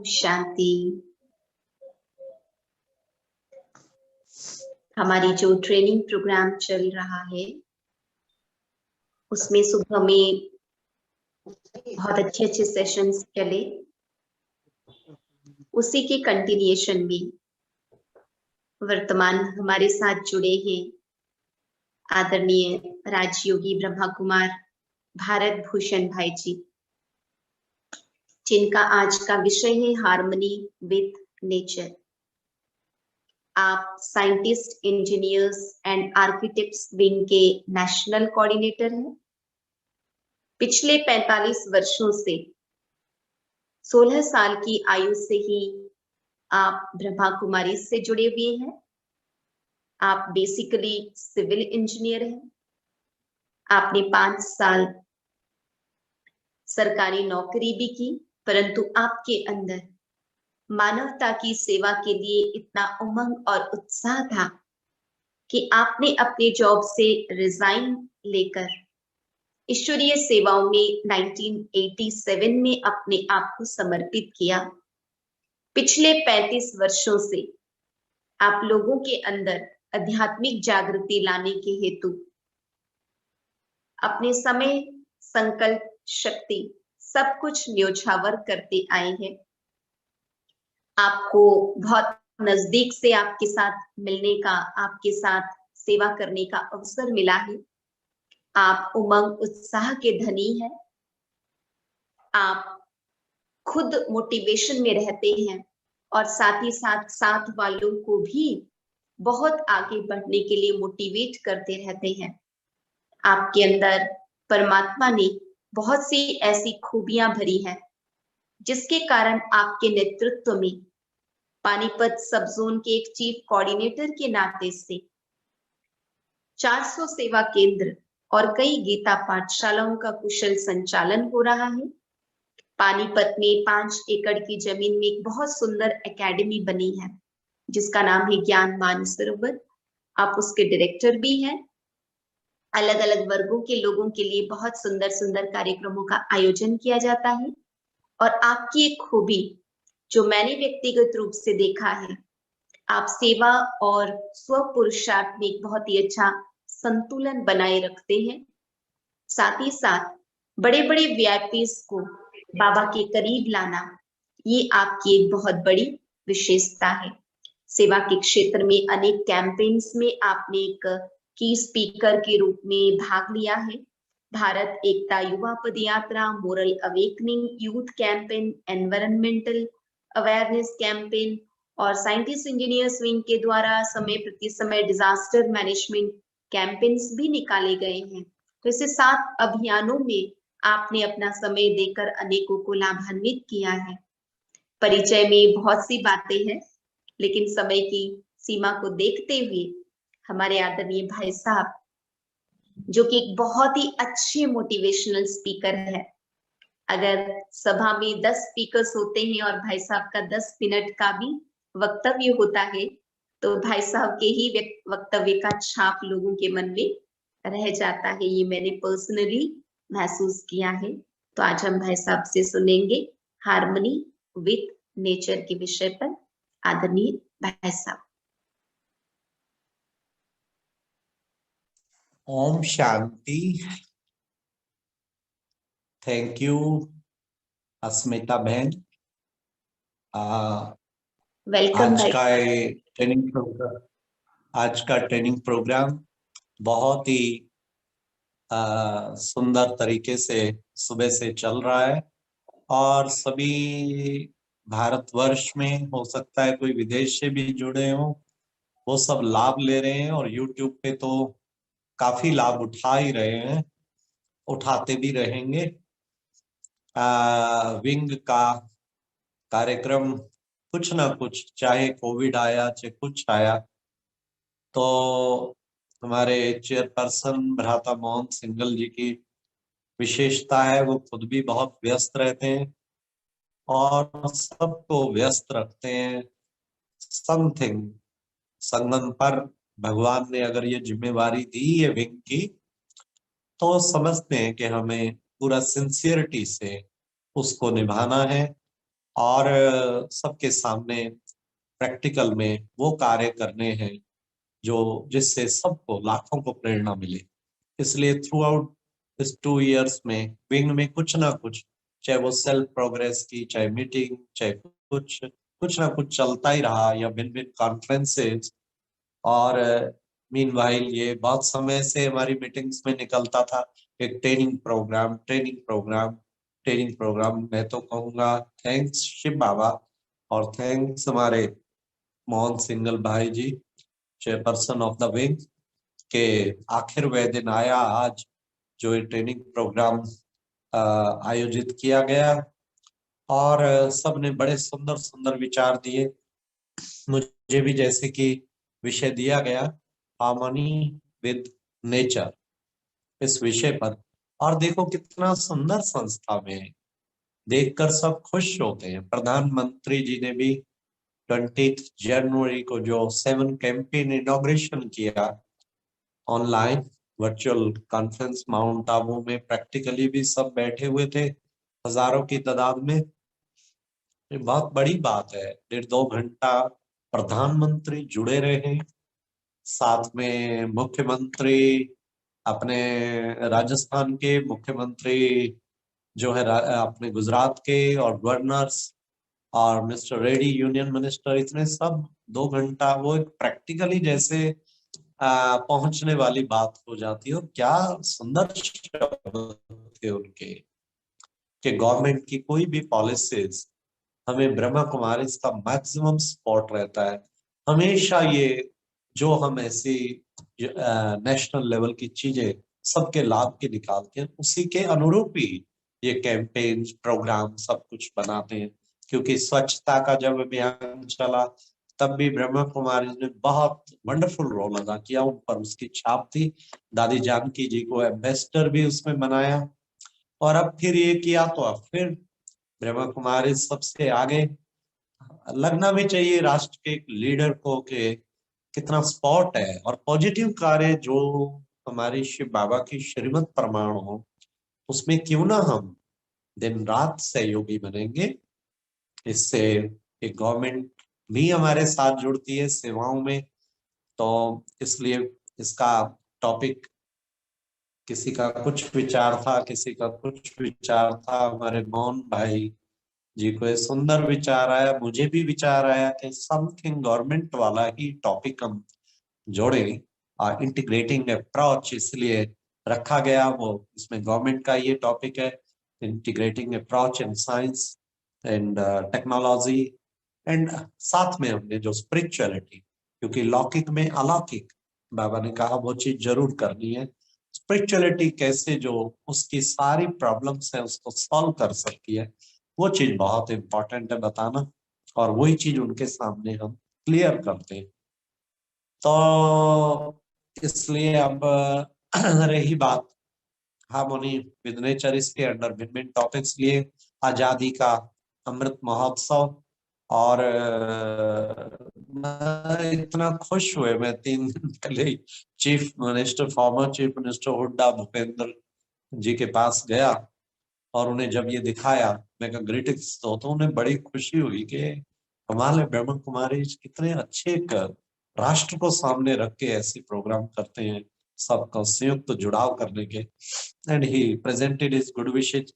शांति। हमारी जो training programme चल रहा है उसमें सुबह में बहुत अच्छे सेशंस चले, उसी के कंटिन्यूएशन में वर्तमान हमारे साथ जुड़े हैं आदरणीय राजयोगी ब्रह्मा कुमार भारत भूषण भाई जी, जिनका आज का विषय है हार्मनी विथ नेचर। आप scientist, engineers and architects wing के नेशनल कोऑर्डिनेटर हैं। पिछले 45 वर्षों से 16 साल की आयु से ही आप ब्रह्मा कुमारी से जुड़े हुए हैं। आप बेसिकली सिविल इंजीनियर हैं। आपने 5 साल सरकारी नौकरी भी की, परंतु आपके अंदर मानवता की सेवा के लिए इतना उमंग और उत्साह था कि आपने अपने जॉब से रिजाइन लेकर ईश्वरीय सेवाओं में 1987 में अपने आप को समर्पित किया। पिछले 35 वर्षों से आप लोगों के अंदर आध्यात्मिक जागृति लाने के हेतु अपने समय, संकल्प, शक्ति सब कुछ न्योछावर करते आए हैं। आपको बहुत नजदीक से आपके साथ मिलने का, आपके साथ सेवा करने का अवसर मिला है। आप उमंग उत्साह के धनी हैं। आप खुद मोटिवेशन में रहते हैं और साथ ही साथ वालों को भी बहुत आगे बढ़ने के लिए मोटिवेट करते रहते हैं। आपके अंदर परमात्मा ने बहुत सी ऐसी खूबियां भरी हैं जिसके कारण आपके नेतृत्व में पानीपत सब जोन के एक चीफ कोऑर्डिनेटर के नाते से 400 सेवा केंद्र और कई गीता पाठशालाओं का कुशल संचालन हो रहा है। पानीपत में 5 एकड़ की जमीन में एक बहुत सुंदर एकेडमी बनी है जिसका नाम है ज्ञान मानसरोवर। आप उसके डायरेक्टर भी हैं। अलग अलग वर्गों के लोगों के लिए बहुत सुंदर सुंदर कार्यक्रमों का आयोजन किया जाता है। और आपकी एक खूबी जो मैंने व्यक्तिगत रूप से देखा है, आप सेवा और स्व पुरुषार्थ में एक बहुत ही अच्छा संतुलन बनाए रखते हैं। साथ ही साथ बड़े बड़े वीआईपीज को बाबा के करीब लाना, ये आपकी एक बहुत बड़ी विशेषता है। सेवा के क्षेत्र में अनेक कैंपेन्स में आपने एक की स्पीकर के रूप में भाग लिया है। भारत एकता युवा पदयात्रा, moral awakening youth campaign, environmental awareness campaign और साइंटिस्ट इंजीनियर्स विंग के द्वारा समय प्रति समय डिजास्टर मैनेजमेंट कैंपेन्स भी निकाले गए हैं। तो ऐसे 7 अभियानों में आपने अपना समय देकर अनेकों को लाभान्वित किया है। परिचय में बहुत सी बातें हैं, लेकिन समय की सीमा को देखते हुए हमारे आदरणीय भाई साहब, जो कि एक बहुत ही अच्छे मोटिवेशनल स्पीकर है, अगर सभा में 10 स्पीकर्स होते हैं और भाई साहब का 10 मिनट का भी वक्तव्य होता है, तो भाई साहब के ही वक्तव्य का छाप लोगों के मन में रह जाता है। ये मैंने पर्सनली महसूस किया है। तो आज हम भाई साहब से सुनेंगे हार्मनी विथ नेचर के विषय पर। आदरणीय भाई साहब। ओम शांति। थैंक यू अस्मिता बहन। वेलकम आज भाई। का ट्रेनिंग प्रोग्राम बहुत ही सुंदर तरीके से सुबह से चल रहा है और सभी भारतवर्ष में, हो सकता है कोई विदेश से भी जुड़े हों, वो सब लाभ ले रहे हैं और YouTube पे तो काफी लाभ उठा ही रहे हैं, उठाते भी रहेंगे। विंग का कार्यक्रम कुछ ना कुछ, चाहे कोविड आया चाहे कुछ आया, तो हमारे चेयरपर्सन भ्राता मोहन सिंगल जी की विशेषता है, वो खुद भी बहुत व्यस्त रहते हैं और सबको व्यस्त रखते हैं। समथिंग संगम पर भगवान ने अगर ये जिम्मेवारी दी है विंग की, तो समझते हैं कि हमें पूरा सिंसियरिटी से उसको निभाना है और सबके सामने प्रैक्टिकल में वो कार्य करने हैं जो जिससे सबको, लाखों को प्रेरणा मिले। इसलिए थ्रू आउट इस 2 इयर्स में विंग में कुछ ना कुछ, चाहे वो सेल्फ प्रोग्रेस की, चाहे मीटिंग, चाहे कुछ कुछ ना कुछ चलता ही रहा, या भिन्न भिन्न कॉन्फ्रेंसेस। और मीनवाइल ये बहुत समय से हमारी मीटिंग्स में निकलता था एक ट्रेनिंग प्रोग्राम। मैं तो कहूँगा थैंक्स शिव बाबा, और थैंक्स हमारे मोहन सिंगल भाई जी, चेयरपर्सन ऑफ द विंग, के आखिर वह दिन आया आज जो ये ट्रेनिंग प्रोग्राम आयोजित किया गया। और सबने बड़े सुंदर सुंदर विचार दिए। मुझे भी जैसे कि विषय दिया गया, हार्मनी विद नेचर, इस विषय पर। और देखो कितना सुंदर संस्था में है, देखकर सब खुश होते हैं। प्रधानमंत्री जी ने भी 20 जनवरी को जो 7 कैंपेन इनॉग्रेशन किया online virtual conference mount Abu में, प्रैक्टिकली भी सब बैठे हुए थे हजारों की तादाद में। ये बहुत बड़ी बात है, 1.5-2 घंटा प्रधानमंत्री जुड़े रहे, साथ में मुख्यमंत्री, अपने राजस्थान के मुख्यमंत्री जो है, अपने गुजरात के, और गवर्नर्स, और मिस्टर रेड्डी यूनियन मिनिस्टर, इतने सब 2 घंटा वो एक प्रैक्टिकली जैसे पहुंचने वाली बात हो जाती है। और क्या सुंदर शब्द थे उनके, कि गवर्नमेंट की कोई भी पॉलिसीज हमें ब्रह्मा कुमारी इसका मैक्सिमम सपोर्ट रहता है। हमेशा ये जो हम ऐसी नेशनल लेवल की चीजें सबके लाभ के निकालते हैं, उसी के अनुरूप ही ये कैंपेन प्रोग्राम सब कुछ बनाते हैं। क्योंकि स्वच्छता का जब अभियान चला, तब भी ब्रह्मा कुमारी ने बहुत वंडरफुल रोल अदा किया, उन पर उसकी छाप थी। दादी जानकी जी को एम्बेसडर भी उसमें बनाया। और अब फिर ये किया तो अब फिर ब्रह्मा कुमारी सबसे आगे लगना भी चाहिए राष्ट्र के एक लीडर को, कि कितना स्पॉट है और पॉजिटिव कार्य जो हमारी शिव बाबा की श्रीमत प्रमाण हो, उसमें क्यों ना हम दिन रात सहयोगी बनेंगे। इससे एक गवर्नमेंट भी हमारे साथ जुड़ती है सेवाओं में। तो इसलिए इसका टॉपिक, किसी का कुछ विचार था, किसी का कुछ विचार था, हमारे मोहन भाई जी को ये सुंदर विचार आया, मुझे भी विचार आया कि समथिंग गवर्नमेंट वाला ही टॉपिक हम जोड़े, इंटीग्रेटिंग अप्रोच इसलिए रखा गया। वो इसमें गवर्नमेंट का ये टॉपिक है, integrating approach in science and technology, and साथ में हमने जो स्पिरिचुअलिटी, क्योंकि लौकिक में अलौकिक बाबा ने कहा वो चीज जरूर करनी है। स्पिरिचुअलिटी कैसे जो उसकी सारी प्रॉब्लम्स है उसको सॉल्व कर सकती है, वो चीज बहुत इंपॉर्टेंट है बताना। और वही चीज उनके सामने हम क्लियर करते हैं। तो इसलिए अब रही बात हार्मोनी विद नेचर, इसके अंडर भिन्न भिन्न टॉपिक्स लिए, आजादी का अमृत महोत्सव। और मैं इतना खुश हुए, मैं 3 दिन पहले chief minister, former chief minister Hooda Bhupendra ji के पास गया, और उन्हें जब ये दिखाया, मैं कहा ग्रीटिंग्स, तो उन्हें बड़ी खुशी हुई कि कमाल है, ब्रह्मा कुमारी कितने अच्छे एक राष्ट्र को सामने रख के ऐसे प्रोग्राम करते हैं, सबका संयुक्त जुड़ाव करने के। And he presented his good wishes.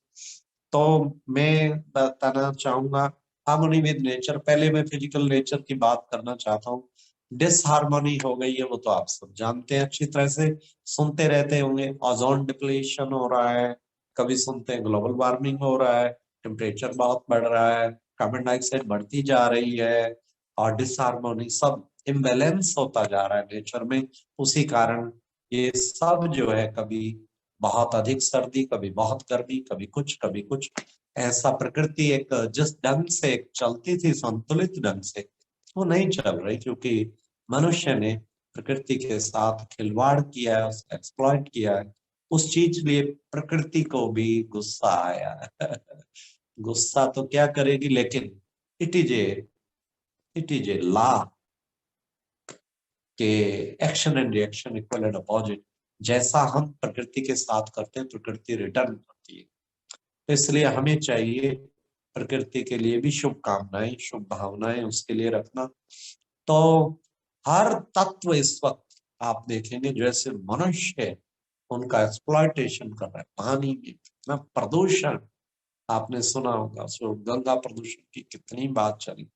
तो मैं बताना चाहूंगा हार्मोनी विद नेचर। पहले मैं फिजिकल नेचर की बात करना चाहता हूँ। डिसहार्मोनी हो गई है, वो तो आप सब जानते हैं, अच्छी तरह से सुनते रहते होंगे। ओजोन डिप्लीशन हो रहा है, कभी सुनते हैं ग्लोबल वार्मिंग हो रहा है, टेम्परेचर बहुत बढ़ रहा है, कार्बन डाइऑक्साइड बढ़ती जा रही है, और डिसहार्मोनी, सब इम्बैलेंस होता जा रहा है नेचर में। उसी कारण ये सब जो है, कभी बहुत अधिक सर्दी, कभी बहुत गर्मी, कभी कुछ ऐसा, प्रकृति एक जिस ढंग से चलती थी संतुलित ढंग से, वो नहीं चल रही, क्योंकि मनुष्य ने प्रकृति के साथ खिलवाड़ किया है, उसका एक्सप्लॉइट किया है। उस चीज लिए प्रकृति को भी गुस्सा आया है। गुस्सा तो क्या करेगी, लेकिन इट इज ए लॉ के action and reaction equal and opposite. जैसा हम प्रकृति के साथ करते हैं, प्रकृति रिटर्न करती है। तो इसलिए हमें चाहिए प्रकृति के लिए भी शुभकामनाएं, शुभ भावनाएं उसके लिए रखना। तो हर तत्व इस वक्त आप देखेंगे जैसे मनुष्य है, उनका एक्सप्लॉयटेशन कर रहा है। पानी में कितना प्रदूषण, आपने सुना होगा, सो गंगा प्रदूषण की कितनी बात चली।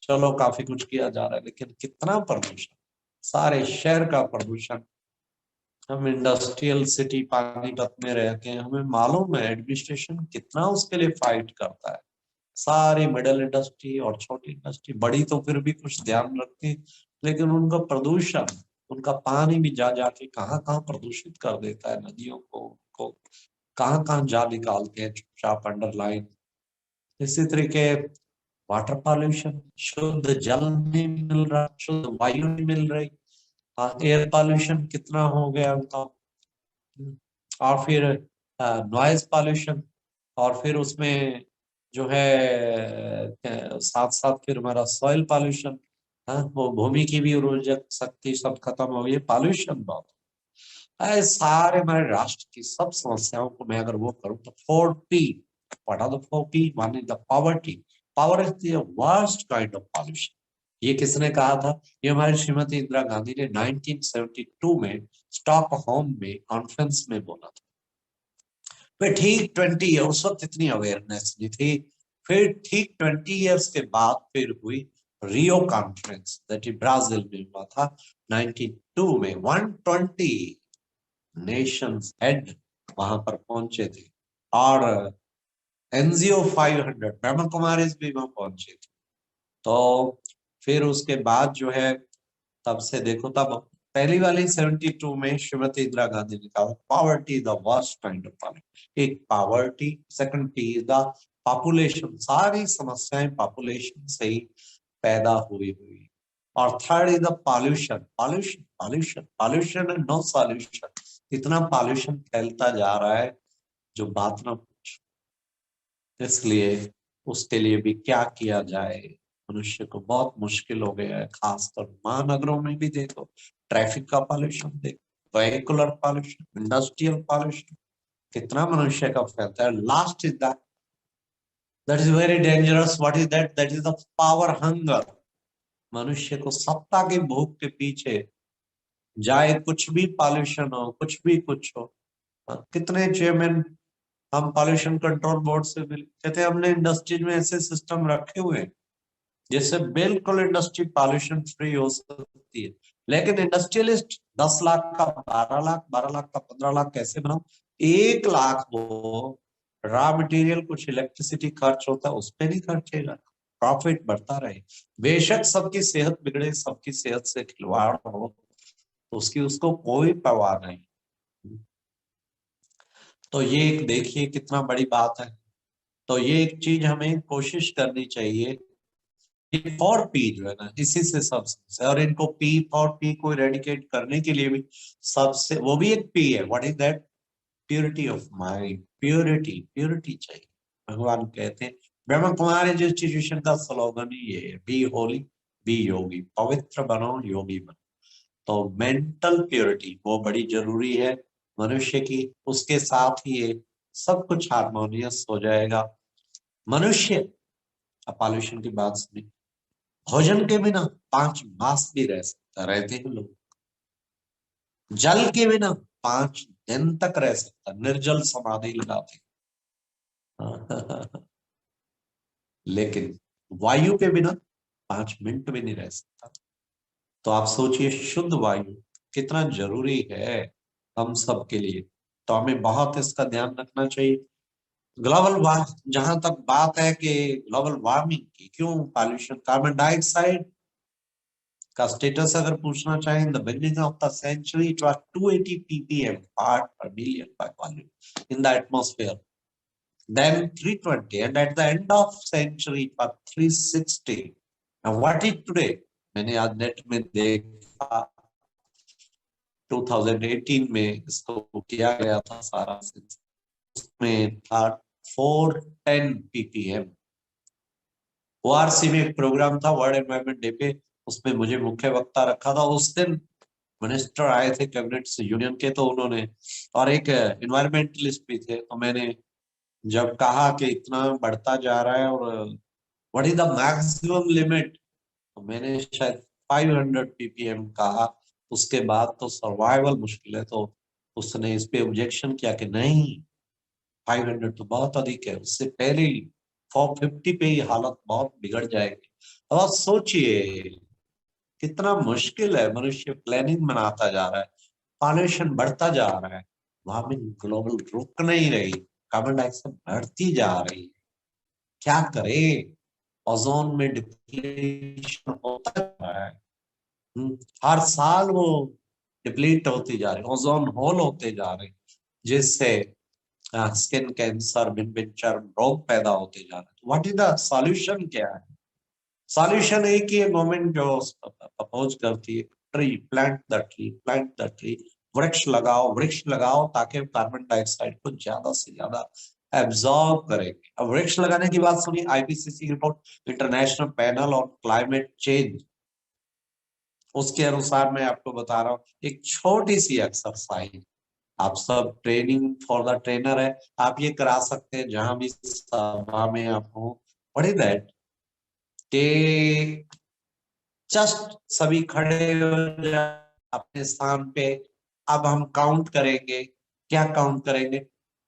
चलो काफी कुछ किया जा रहा है, लेकिन कितना प्रदूषण, सारे शहर का प्रदूषण। हम इंडस्ट्रियल सिटी पानीपत में रहते हैं, हमें मालूम है एडमिनिस्ट्रेशन कितना उसके लिए फाइट करता है। सारी मिडिल इंडस्ट्री और छोटी इंडस्ट्री, बड़ी तो फिर भी कुछ ध्यान रखती है, लेकिन उनका प्रदूषण, उनका पानी भी जा जाके कहाँ कहाँ प्रदूषित कर देता है, नदियों को कहाँ कहाँ जा निकालते हैं चुपचाप अंडरलाइन। इसी तरीके वाटर पॉल्यूशन, शुद्ध जल नहीं मिल रहा, शुद्ध वायु नहीं मिल रही, एयर पॉल्यूशन कितना हो गया उनका, और फिर नॉइज पॉल्यूशन, और फिर उसमें जो है साथ साथ फिर हमारा सॉइल पॉल्यूशन, वो भूमि की भी उर्वरक शक्ति सब खत्म हो गई, पॉल्यूशन बहुत है। सारे हमारे राष्ट्र की सब समस्याओं को मैं अगर वो करूं तो 4P, what are the 4P? One is the poverty. Power is the worst kind of pollution. ये किसने कहा था? ये हमारी श्रीमती इंदिरा गांधी ने 1972 में स्टॉकहोम में कॉन्फ्रेंस में बोला था। फिर ठीक 20 ईयर, उस वक्त इतनी अवेयरनेस नहीं थी। फिर ठीक 20 इयर्स के बाद फिर हुई रियो कॉन्फ्रेंस, दैट ब्राजील में हुआ था 92 में। 120 नेशंस हेड वहां पर पहुंचे थे, और एनजीओ 500 ब्रह्म कुमारीज भी वहां पहुंचे थे। तो फिर उसके बाद जो है, तब से देखो, तब पहली वाली 72 में श्रीमती इंदिरा गांधी ने कहा poverty is the worst kind of poverty. एक poverty, second p is the population, सारी समस्याएं पॉपुलेशन से ही पैदा हुई, और third is the pollution, pollution pollution pollution and no solution. इतना पॉल्यूशन फैलता जा रहा है जो बात ना पूछ। इसलिए उसके लिए भी क्या किया जाए, मनुष्य को बहुत मुश्किल हो गया है। खासकर महानगरों में भी देखो, ट्रैफिक का पॉल्यूशन देखो, वेहिकुलर पॉल्यूशन, इंडस्ट्रियल पॉल्यूशन, कितना मनुष्य का फैलता है। Last is that is very dangerous. What is that? That is the power hunger. मनुष्य को सत्ता की भूख के पीछे जाए, कुछ भी पॉल्यूशन हो, कुछ भी कुछ हो। कितने चेयरमैन हम पॉल्यूशन कंट्रोल बोर्ड से मिले, कहते हमने इंडस्ट्रीज में ऐसे सिस्टम रखे हुए हैं जिससे बिल्कुल इंडस्ट्री पॉल्यूशन फ्री हो सकती है। लेकिन इंडस्ट्रियलिस्ट 10 लाख का 12 लाख, 12 लाख का 15 लाख कैसे बनाओ? 1 लाख वो रॉ मटेरियल, कुछ इलेक्ट्रिसिटी खर्च होता है, उस पर नहीं खर्चेगा, प्रॉफिट बढ़ता रहे। बेशक सबकी सेहत बिगड़े, सबकी सेहत से खिलवाड़ हो, उसकी उसको कोई परवाह नहीं। तो ये एक देखिए कितना बड़ी बात है। तो ये एक चीज हमें कोशिश करनी चाहिए। ये 4P जो है ना, इसी से सब समस्या, और इनको P4P को इरेडिकेट करने के लिए भी सबसे, वो भी एक P है। What is that? Purity of mind, purity, purity चाहिए। भगवान कहते हैं, ब्रह्म कुमारी इंस्टीट्यूशन का स्लोगन ही ये है, बी होली बी योगी, पवित्र बनो योगी बनो। तो मेंटल प्योरिटी वो बड़ी जरूरी है मनुष्य की, उसके साथ ही ये सब कुछ हारमोनियस हो जाएगा। मनुष्य, पॉल्यूशन की बात सुनी, भोजन के बिना 5 मास भी रह सकता, रहते हैं लोग। जल के बिना 5 दिन तक रह सकता, निर्जल समाधि लगाते। लेकिन वायु के बिना 5 मिनट भी नहीं रह सकता। तो आप सोचिए शुद्ध वायु कितना जरूरी है हम सब के लिए। तो हमें बहुत इसका ध्यान रखना चाहिए। ग्लोबल वार्मिंग, जहां तक बात है कि ग्लोबल वार्मिंग की, क्यों पॉल्यूशन, कार्बन डाइऑक्साइड का स्टेटस अगर पूछना चाहें, in the beginning of the century it was 280 ppm part per billion by volume in the atmosphere, then 320, and at the end of century it was 360. Now what is today? मैंने आज net में देखा 2018 में इसको किया गया था सारा, उसमें था 410 ppm। ओआरसी में एक प्रोग्राम था वर्ल्ड एनवायरनमेंट डे पे, उसमें मुझे मुख्य वक्ता रखा था। उस दिन मिनिस्टर आए थे कैबिनेट से यूनियन के, तो उन्होंने, और एक एनवायरमेंटलिस्ट भी थे, तो मैंने जब कहा कि इतना बढ़ता जा रहा है और what is the maximum limit, तो मैंने शायद 500 ppm कहा। उसके बाद तो सर्वाइवल मुश्किल है, तो उसने इस पे ऑब्जेक्शन किया कि नहीं, 500 तो बहुत अधिक है, उससे पहले ही 450 पे ही हालत बहुत बिगड़ जाएगी। और सोचिए कितना मुश्किल है, मनुष्य प्लानिंग बनाता जा रहा है, पॉल्यूशन बढ़ता जा रहा है, वार्मिंग ग्लोबल रुक नहीं रही, कार्बन डाइऑक्साइड बढ़ती जा रही है, क्या करे? ओजोन में डिप्लीशन होता जा रहा है। हर साल वो डिप्लीट होती जा रही, ओजोन होल होते जा रहे, जिससे स्किन कैंसर, भिन्न भिन्न चर्म रोग पैदा होते जा रहे। What is the solution? क्या है सॉल्यूशन? एक ही गवर्नमेंट जो प्रपोज करती है, tree, plant the tree, plant the tree, वृक्ष लगाओ, वृक्ष लगाओ, ताकि कार्बन डाइऑक्साइड को ज्यादा से ज्यादा एब्जॉर्ब करेंगे। अब वृक्ष लगाने की बात सुनिए, आईपीसीसी की report, international panel on climate change, उसके अनुसार मैं आपको बता रहा हूँ, एक छोटी सी एक्सरसाइज, आप सब ट्रेनिंग फॉर द ट्रेनर है, आप ये करा सकते हैं जहां भी सभा में आप हो। व्हाट इज दैट कि जस्ट सभी खड़े हो जाए अपने स्थान पे। अब हम काउंट करेंगे, क्या काउंट करेंगे?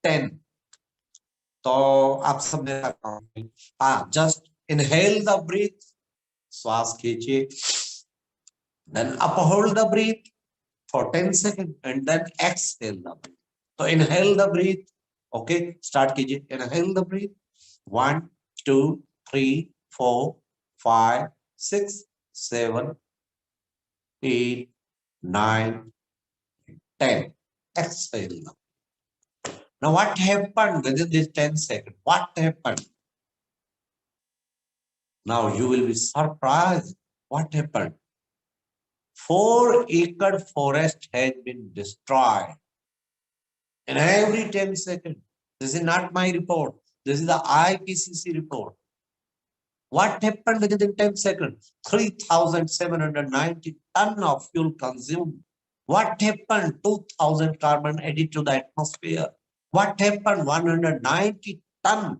10। तो आप सब मेरा काउंट, हाँ, जस्ट इनहेल द ब्रीथ, श्वास खींचिए, then uphold the breath for 10 seconds and then exhale the breath. So inhale the breath. Okay, start कीजिए। Inhale the breath. 1, 2, 3, 4, 5, 6, 7, 8, 9, 10. Exhale. Now what happened within this 10 seconds? What happened? Now you will be surprised. What happened? 4-acre forest has been destroyed. And every 10 seconds, this is not my report, this is the IPCC report. What happened within 10 seconds? 3,790 tons of fuel consumed. What happened? 2,000 carbon added to the atmosphere. What happened? 190 tons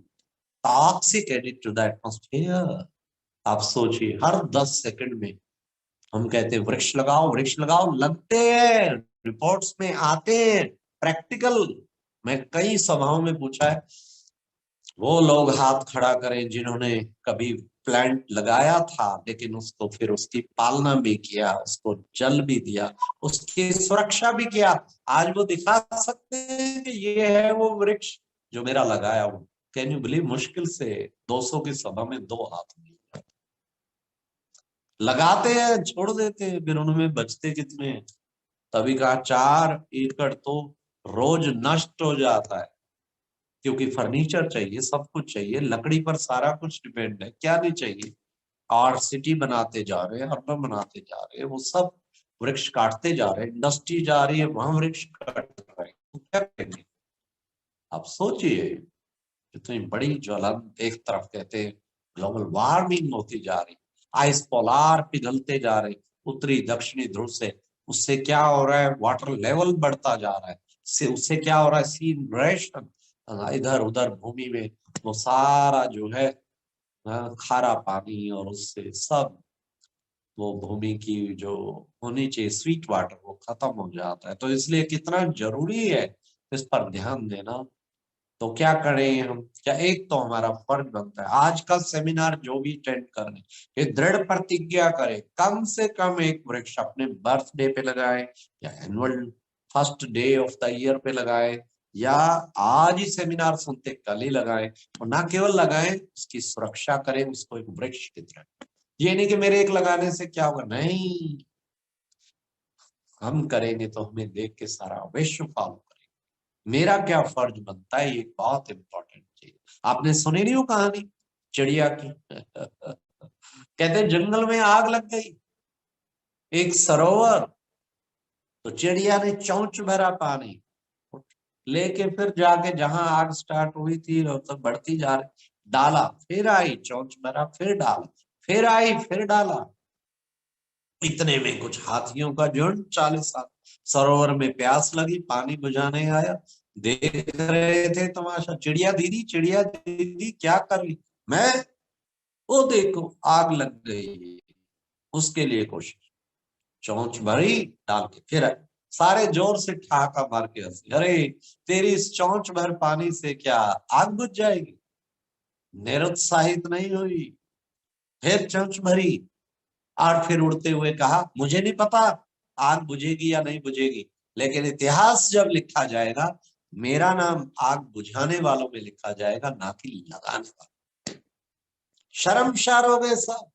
toxic added to the atmosphere. आप सोचिए, हर 10 second में हम कहते हैं वृक्ष लगाओ, वृक्ष लगाओ, लगते हैं, रिपोर्ट्स में आते हैं, प्रैक्टिकल। मैं कई सभाओं में पूछा है, वो लोग हाथ खड़ा करें जिन्होंने कभी प्लांट लगाया था, लेकिन उसको फिर उसकी पालना भी किया, उसको जल भी दिया, उसकी सुरक्षा भी किया। आज वो दिखा सकते हैं कि ये है वो वृक्ष जो मेरा लगाया हूं। Can you believe? मुश्किल से 200 की सभा में 2 हाथ नहीं लगाते हैं, छोड़ देते हैं, फिर उनमें बचते कितने हैं? तभी कहा 4 एकड़ तो रोज नष्ट हो जाता है, क्योंकि फर्नीचर चाहिए, सब कुछ चाहिए, लकड़ी पर सारा कुछ डिपेंड है, क्या नहीं चाहिए। और सिटी बनाते जा रहे हैं, अर्बन बनाते जा रहे हैं, वो सब वृक्ष काटते जा रहे हैं, इंडस्ट्री जा रही है, वहां वृक्ष काट रहे हैं, तो क्या करेंगे? आप सोचिए, इतनी बड़ी ज्वलन, एक तरफ कहते हैं ग्लोबल वार्मिंग होती जा रही, आइस पोलार पिघलते जा रहे उत्तरी दक्षिणी ध्रुव से, उससे क्या हो रहा है? वाटर लेवल बढ़ता जा रहा है, उससे क्या हो रहा है? सी इनरेशन, इधर उधर भूमि में वो सारा जो है खारा पानी, और उससे सब वो भूमि की जो होनी चाहिए स्वीट वाटर, वो खत्म हो जाता है। तो इसलिए कितना जरूरी है इस पर ध्यान देना। तो क्या करें हम? क्या एक तो हमारा फर्ज बनता है, आज का सेमिनार जो भी अटेंड कर रहे हैं, ये दृढ़ प्रतिज्ञा करें, कम से कम एक वृक्ष अपने बर्थडे पे लगाए, या annual first day of the year पे लगाए, या आज ही सेमिनार सुनते कल ही लगाएं। और ना केवल लगाएं, उसकी सुरक्षा करें, उसको एक वृक्ष की तरह। ये नहीं कि मेरे एक लगाने से क्या होगा, नहीं, हम करेंगे तो हमें देख के सारा विश्व फॉलो करेगा। मेरा क्या फर्ज बनता है, ये बहुत इंपॉर्टेंट चीज। आपने सुनी नहीं हो कहानी चिड़िया की? कहते जंगल में आग लग गई, एक सरोवर, तो चिड़िया ने चौंच भरा पानी लेके, फिर जाके जहां आग स्टार्ट हुई थी और तो बढ़ती जा रही, डाला, फिर आई, चौंच भरा, फिर डाला, फिर आई, फिर डाला। इतने में कुछ हाथियों का झुंड 40 साल, सरोवर में प्यास लगी, पानी बुझाने आया, देख रहे थे तमाशा, चिड़िया दीदी क्या कर रही, मैं वो देखो आग लग गई, उसके लिए कोशिश, चोंच भरी डाल के फिर आई। सारे जोर से ठहाका मार के हंसी, अरे तेरी इस चोंच भर पानी से क्या आग बुझ जाएगी। निरुत्साहित नहीं हुई, फिर चोंच भरी और फिर उड़ते हुए कहा मुझे नहीं पता आग बुझेगी या नहीं बुझेगी, लेकिन इतिहास जब लिखा जाएगा मेरा नाम आग बुझाने वालों में लिखा जाएगा, ना कि लगाने वालों। शर्मसार हो गए सब,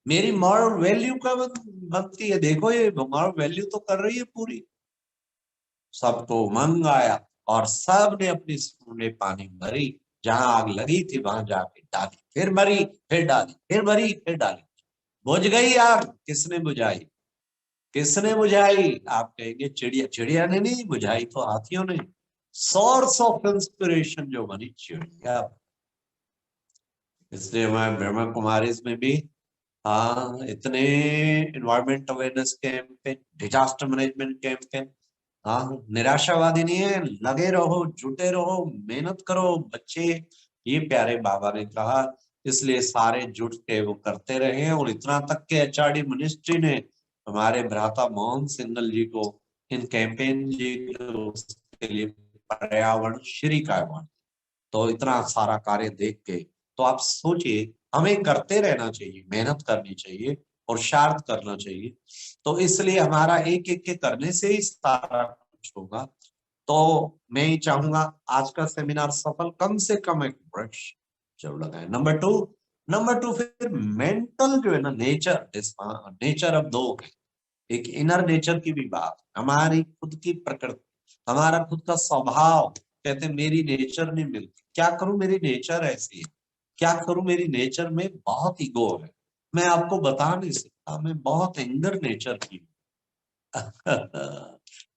मेरी मॉरल वैल्यू का बनती है, देखो ये मॉरल वैल्यू तो कर रही है पूरी। सबको उमंग आया और सब ने अपनी स्पून में पानी भरी, जहां आग लगी थी वहां जाके डाली, फिर भरी फिर डाली, फिर भरी फिर डाली, बुझ गई आग। किसने बुझाई, किसने बुझाई? आप कहेंगे चिड़िया, चिड़िया ने नहीं बुझाई तो हाथियों ने। सोर्स ऑफ इंस्पिरेशन जो बनी चिड़िया। इसलिए मैं ब्रह्मा कुमारी में भी, हाँ, इतने environment awareness campaign, disaster management campaign, हाँ, निराशावादी नहीं है, लगे रहो, जुटे रहो, मेहनत करो बच्चे, ये प्यारे बाबा ने कहा। इसलिए सारे जुट के वो करते रहे हैं, और इतना तक के एचआरडी मिनिस्ट्री ने हमारे भ्राता मोहन सिंगल जी को इन कैंपेन जी के लिए पर्यावरण श्री का अवार्ड। तो इतना सारा कार्य देख के तो आप सोचिए, हमें करते रहना चाहिए, मेहनत करनी चाहिए, और शार्थ करना चाहिए। तो इसलिए हमारा एक एक के करने से ही सारा कुछ होगा। तो मैं ही चाहूंगा आज का सेमिनार सफल, कम से कम एक वृक्ष जरूर लगाए। नंबर टू फिर मेंटल जो है ना, नेचर, नेचर अब दो है। एक इनर नेचर की भी बात, हमारी खुद की प्रकृति, हमारा खुद का स्वभाव। कहते हैं मेरी नेचर नहीं मिलती, क्या करूं मेरी नेचर ऐसी है, क्या करूं मेरी नेचर में बहुत ईगो है, मैं आपको बता नहीं सकता, मैं बहुत एंगर नेचर की हूं।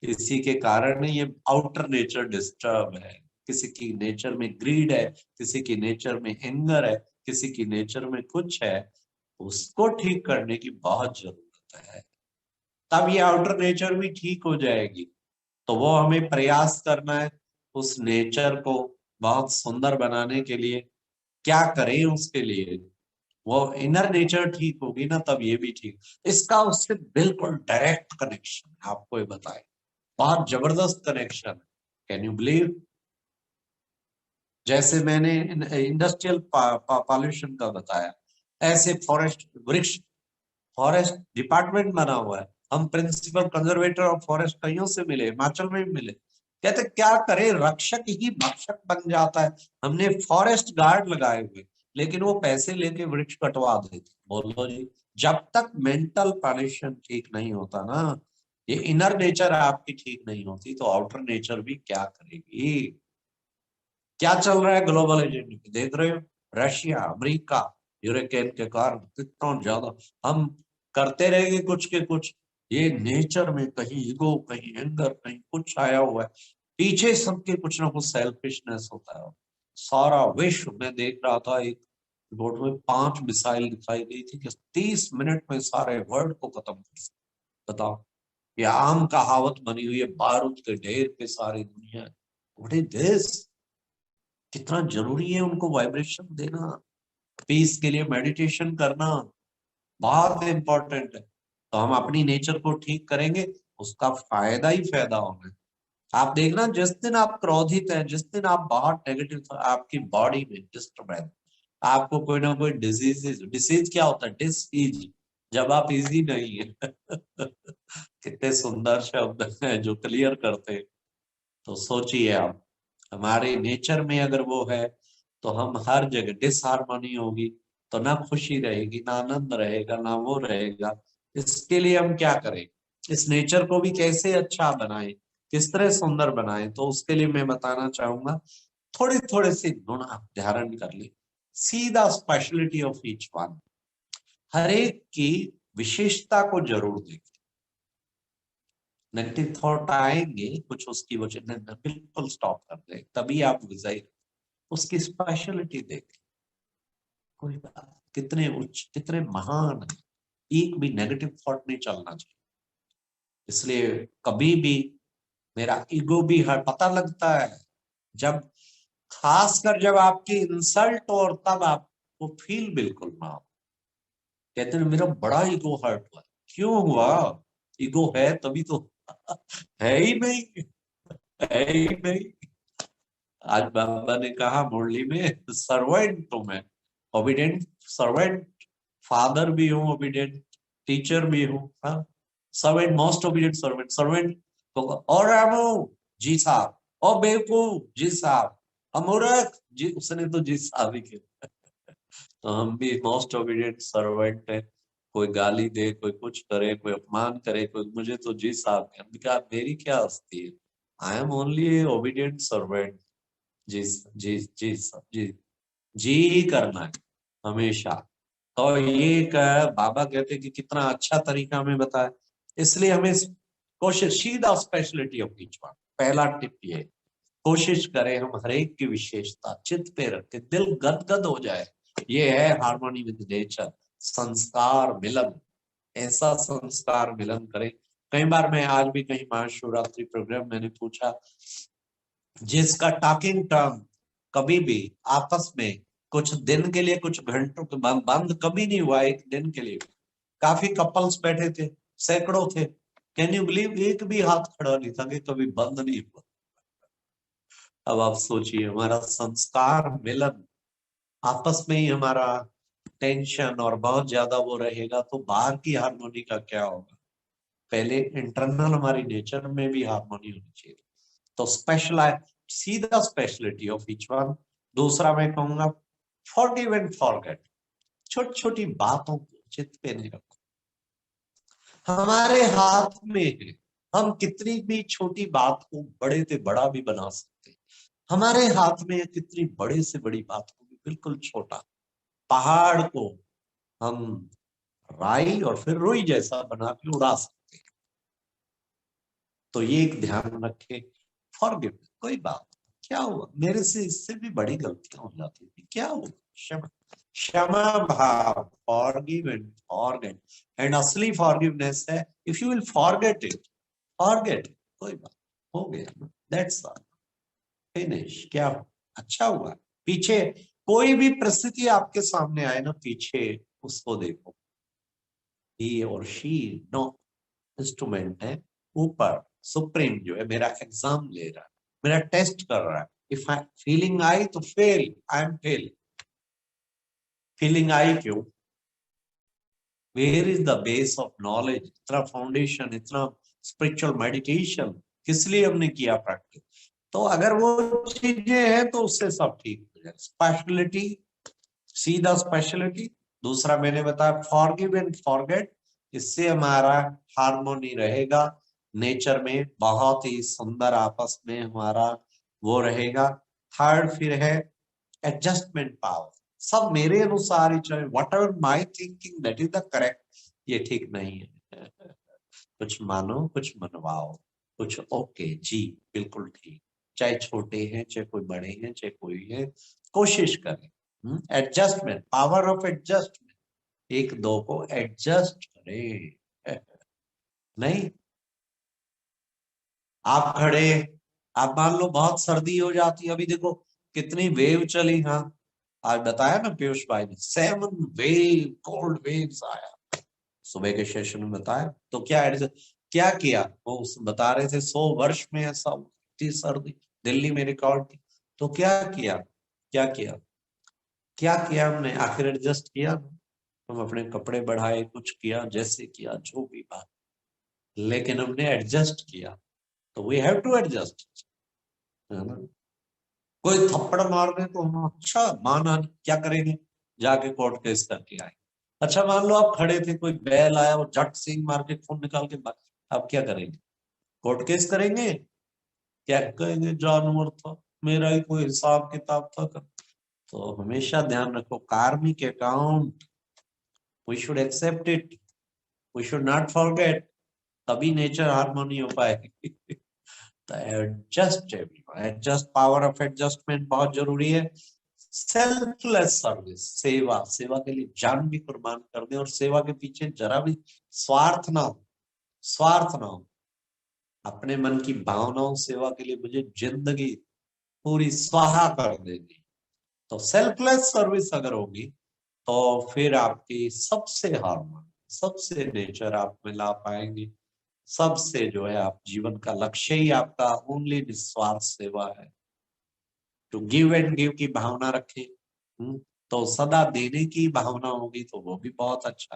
इसी के कारण ये आउटर नेचर डिस्टर्ब है। किसी की नेचर में ग्रीड है, किसी की नेचर में एंगर है, किसी की नेचर में कुछ है, उसको ठीक करने की बहुत जरूरत है, तब ये आउटर नेचर भी ठीक हो जाएगी। तो वो हमें प्रयास करना है उस नेचर को बहुत सुंदर बनाने के लिए। क्या करें उसके लिए? वो इनर नेचर ठीक होगी ना, तब ये भी ठीक। इसका उससे बिल्कुल डायरेक्ट कनेक्शन है, आपको ये बताए, बहुत जबरदस्त कनेक्शन है। Can you believe? जैसे मैंने इंडस्ट्रियल पॉल्यूशन का बताया, ऐसे फॉरेस्ट वृक्ष, फॉरेस्ट डिपार्टमेंट बना हुआ है, हम प्रिंसिपल कंजर्वेटर ऑफ फॉरेस्ट कईयों से मिले, हिमाचल में भी मिले, कहते क्या करे, रक्षक ही भक्षक बन जाता है। हमने फॉरेस्ट गार्ड लगाए हुए, लेकिन वो पैसे लेके वृक्ष कटवा देते। बोलो जी, जब तक मेंटल पॉल्यूशन ठीक नहीं होता ना, ये इनर नेचर आपकी ठीक नहीं होती, तो आउटर नेचर भी क्या करेगी? क्या चल रहा है ग्लोबल एजेंडा में, देख रहे हो, रशिया, अमेरिका, यूरोकेन के कारण कितना ज्यादा हम करते रहेंगे कुछ के कुछ। ये नेचर में कहीं ईगो, कहीं एंगर, कहीं कुछ आया हुआ है, पीछे सबके कुछ ना कुछ सेल्फिशनेस होता है। सारा विश्व में देख रहा था, एक रिपोर्ट में 5 मिसाइल दिखाई गई थी कि 30 मिनट में सारे वर्ल्ड को खत्म कर सकते। बताओ, ये आम कहावत बनी हुई है, बारूद के ढेर पे सारी दुनिया। What is this? कितना जरूरी है उनको वाइब्रेशन देना, पीस के लिए मेडिटेशन करना बहुत इंपॉर्टेंट है। तो हम अपनी नेचर को ठीक करेंगे, उसका फायदा ही फायदा होगा। आप देखना, जिस दिन आप क्रोधित हैं, जिस दिन आप बहुत नेगेटिव, आपकी बॉडी में डिस्टर्बेंस, आपको कोई ना कोई डिजीज, डिसीज क्या होता है, डिसीज, जब आप इजी नहीं है। कितने सुंदर शब्द हैं जो क्लियर करते हैं। तो सोचिए आप, हमारे नेचर में अगर वो है, तो हम हर जगह, डिसहार्मनी होगी तो ना खुशी रहेगी, ना आनंद रहेगा, ना वो रहेगा। इसके लिए हम क्या करें, इस नेचर को भी कैसे अच्छा बनाएं, किस तरह सुंदर बनाएं, तो उसके लिए मैं बताना चाहूंगा, थोड़े थोड़े से गुण आप धारण कर ले, सीधा स्पेशलिटी ऑफ ईच वन, हर एक की विशेषता को जरूर देखें। नेगेटिव थॉट आएंगे कुछ, उसकी वजह बिल्कुल स्टॉप कर दे, तभी आप विजयी, उसकी स्पेशलिटी देखें। कोई बात, कितने उच्च, कितने महान है, एक भी नेगेटिव थॉट नहीं चलना चाहिए। इसलिए कभी भी मेरा ईगो भी पता लगता है जब, खासकर जब आपकी इंसल्ट और तब आपको फील बिल्कुल ना हो। कहते हैं मेरा बड़ा ईगो हर्ट हुआ। क्यों हुआ? ईगो है तभी तो है ही नहीं, है ही नहीं। आज बाबा ने कहा मुरली में, सर्वेंट तो मैं, ओबीडिएंट सर्वेंट, फादर भी हूँ, ओबीडिएंट टीचर भी हूँ, हाँ, servant, most obedient servant, servant तो, और रामू जी साहब, और बेवकूफ जी साहब, अमूर्ख जी, उसने तो जी साहब ही किया। तो हम भी मोस्ट ओबीडिएंट सर्वेंट है। कोई गाली दे, कोई कुछ करे, कोई अपमान करे, कोई मुझे तो जी साहब कहा, मेरी क्या हस्ती है, I am only obedient servant. जी जी जी जी, जी ही करना है हमेशा। तो ये एक बाबा कहते कि कितना अच्छा तरीका हमें बताया, इसलिए हमें कोशिश, सीधा स्पेशलिटी ऑफ ईच वन। पहला टिप ये, कोशिश करें हम हर एक की विशेषता चित्त पे रख के दिल गदगद हो जाए। ये है हार्मोनी विद नेचर, संस्कार मिलन, ऐसा संस्कार मिलन करें। कई बार मैं आज भी कहीं महाशिवरात्रि प्रोग्राम मैंने पूछा, जिसका टॉकिंग टर्म कभी भी आपस में कुछ दिन के लिए, कुछ घंटों के बंद कभी नहीं हुआ, एक दिन के लिए। काफी कपल्स बैठे थे, सैकड़ों थे, कैन यू बिलीव, एक भी हाथ खड़ा नहीं था कि कभी बंद नहीं हुआ। अब आप सोचिए, हमारा संस्कार मिलन, आपस में ही हमारा टेंशन और बहुत ज्यादा वो रहेगा तो बाहर की हार्मोनी का क्या होगा। पहले इंटरनल हमारी नेचर में भी हार्मोनी होनी चाहिए। तो स्पेशल, सीधा स्पेशलिटी ऑफ ईच वन। दूसरा मैं कहूंगा, फॉरगिव एंड फॉरगेट, छोटी छोटी बातों को चित्त पे नहीं रखो। हमारे हाथ में है, हम कितनी भी छोटी बात को बड़े से बड़ा भी बना सकते हैं। हमारे हाथ में कितनी बड़े से बड़ी बात को भी बिल्कुल छोटा, पहाड़ को हम राई और फिर रुई जैसा बना के उड़ा सकते हैं। तो ये एक ध्यान रखे, फॉरगिव, कोई बात, क्या हुआ, मेरे से इससे भी बड़ी गलतियां हो जाती थी, क्या हुआ, क्षमा, क्षमा भाव, फॉरगिव एंड फॉरगेट। एंड असली फॉरगिवनेस है, if you will forget it, forget, कोई बात, हो गया, दैट्स ऑल, फिनिश, क्या हुआ, अच्छा हुआ। पीछे कोई भी परिस्थिति आपके सामने आए ना, पीछे उसको देखो, ही और शी नो इंस्ट्रूमेंट है, ऊपर सुप्रीम जो है मेरा एग्जाम ले रहा है, मेरा टेस्ट कर रहा है। इफ आई फीलिंग आई तो fail, I am fail. Feeling I क्यों? Where is the base of knowledge, इतना फाउंडेशन, इतना स्पिरिचुअल मेडिटेशन किस लिए हमने किया प्रैक्टिस। तो अगर वो चीजें हैं तो उससे सब ठीक हो जाए। स्पेशलिटी, सीधा स्पेशलिटी। दूसरा मैंने बताया फॉरगिव एंड फॉरगेट, इससे हमारा हार्मोनी रहेगा नेचर में, बहुत ही सुंदर आपस में हमारा वो रहेगा। थर्ड फिर है एडजस्टमेंट पावर, सब मेरे अनुसार ही चले, what ever my thinking that is the correct, ये ठीक नहीं है। कुछ मानो, कुछ मनवाओ, कुछ ओके जी, बिल्कुल ठीक, चाहे छोटे हैं, चाहे कोई बड़े हैं, चाहे कोई है, कोशिश करें। एडजस्टमेंट, पावर ऑफ एडजस्टमेंट, एक दो को एडजस्ट करें। नहीं, आप खड़े, आप मान लो बहुत सर्दी हो जाती है, अभी देखो कितनी वेव चली, हाँ आज बताया ना पीयूष भाई ने, 7 वेव, कोल्ड वेव्स आया सुबह के सेशन में बताया। तो क्या किया, वो बता रहे थे 100 वर्ष में ऐसा होती सर्दी दिल्ली में रिकॉर्ड की। तो क्या किया, क्या किया, क्या किया हमने, आखिर एडजस्ट किया। हम अपने कपड़े बढ़ाए, कुछ किया, जैसे किया, जो भी बात, लेकिन हमने एडजस्ट किया। तो वी हैव टू एडजस्ट, है ना। कोई थप्पड़ मार दे तो हम अच्छा माना, क्या करेंगे, जाके कोर्ट केस करके आए। अच्छा मान लो आप खड़े थे, कोई बैल आया और झट सींग मार के खून निकाल के आप क्या करेंगे, कोर्ट केस करेंगे, क्या कहेंगे, जानवर था, मेरा ही कोई हिसाब किताब था। तो हमेशा ध्यान रखो, karmic account, we should accept it, we should not forget, तभी नेचर हार्मोनी हो पाएगी। तो adjust, adjust, power of adjustment बहुत जरूरी है। सेल्फलेस सर्विस, सेवा, सेवा के लिए जान भी कुर्बान कर दे, और सेवा के पीछे जरा भी स्वार्थ ना हो, स्वार्थ ना हो। अपने मन की भावनाओं सेवा के लिए मुझे जिंदगी पूरी स्वाहा कर देनी। तो सेल्फलेस सर्विस अगर होगी तो फिर आपकी सबसे हार्मोन, सबसे नेचर आप में ला पाएंगे। सबसे जो है आप जीवन का लक्ष्य ही आपका ओनली निस्वार्थ सेवा है। तो गिव एंड गिव की भावना रखें, तो सदा देने की भावना होगी तो वो भी बहुत अच्छा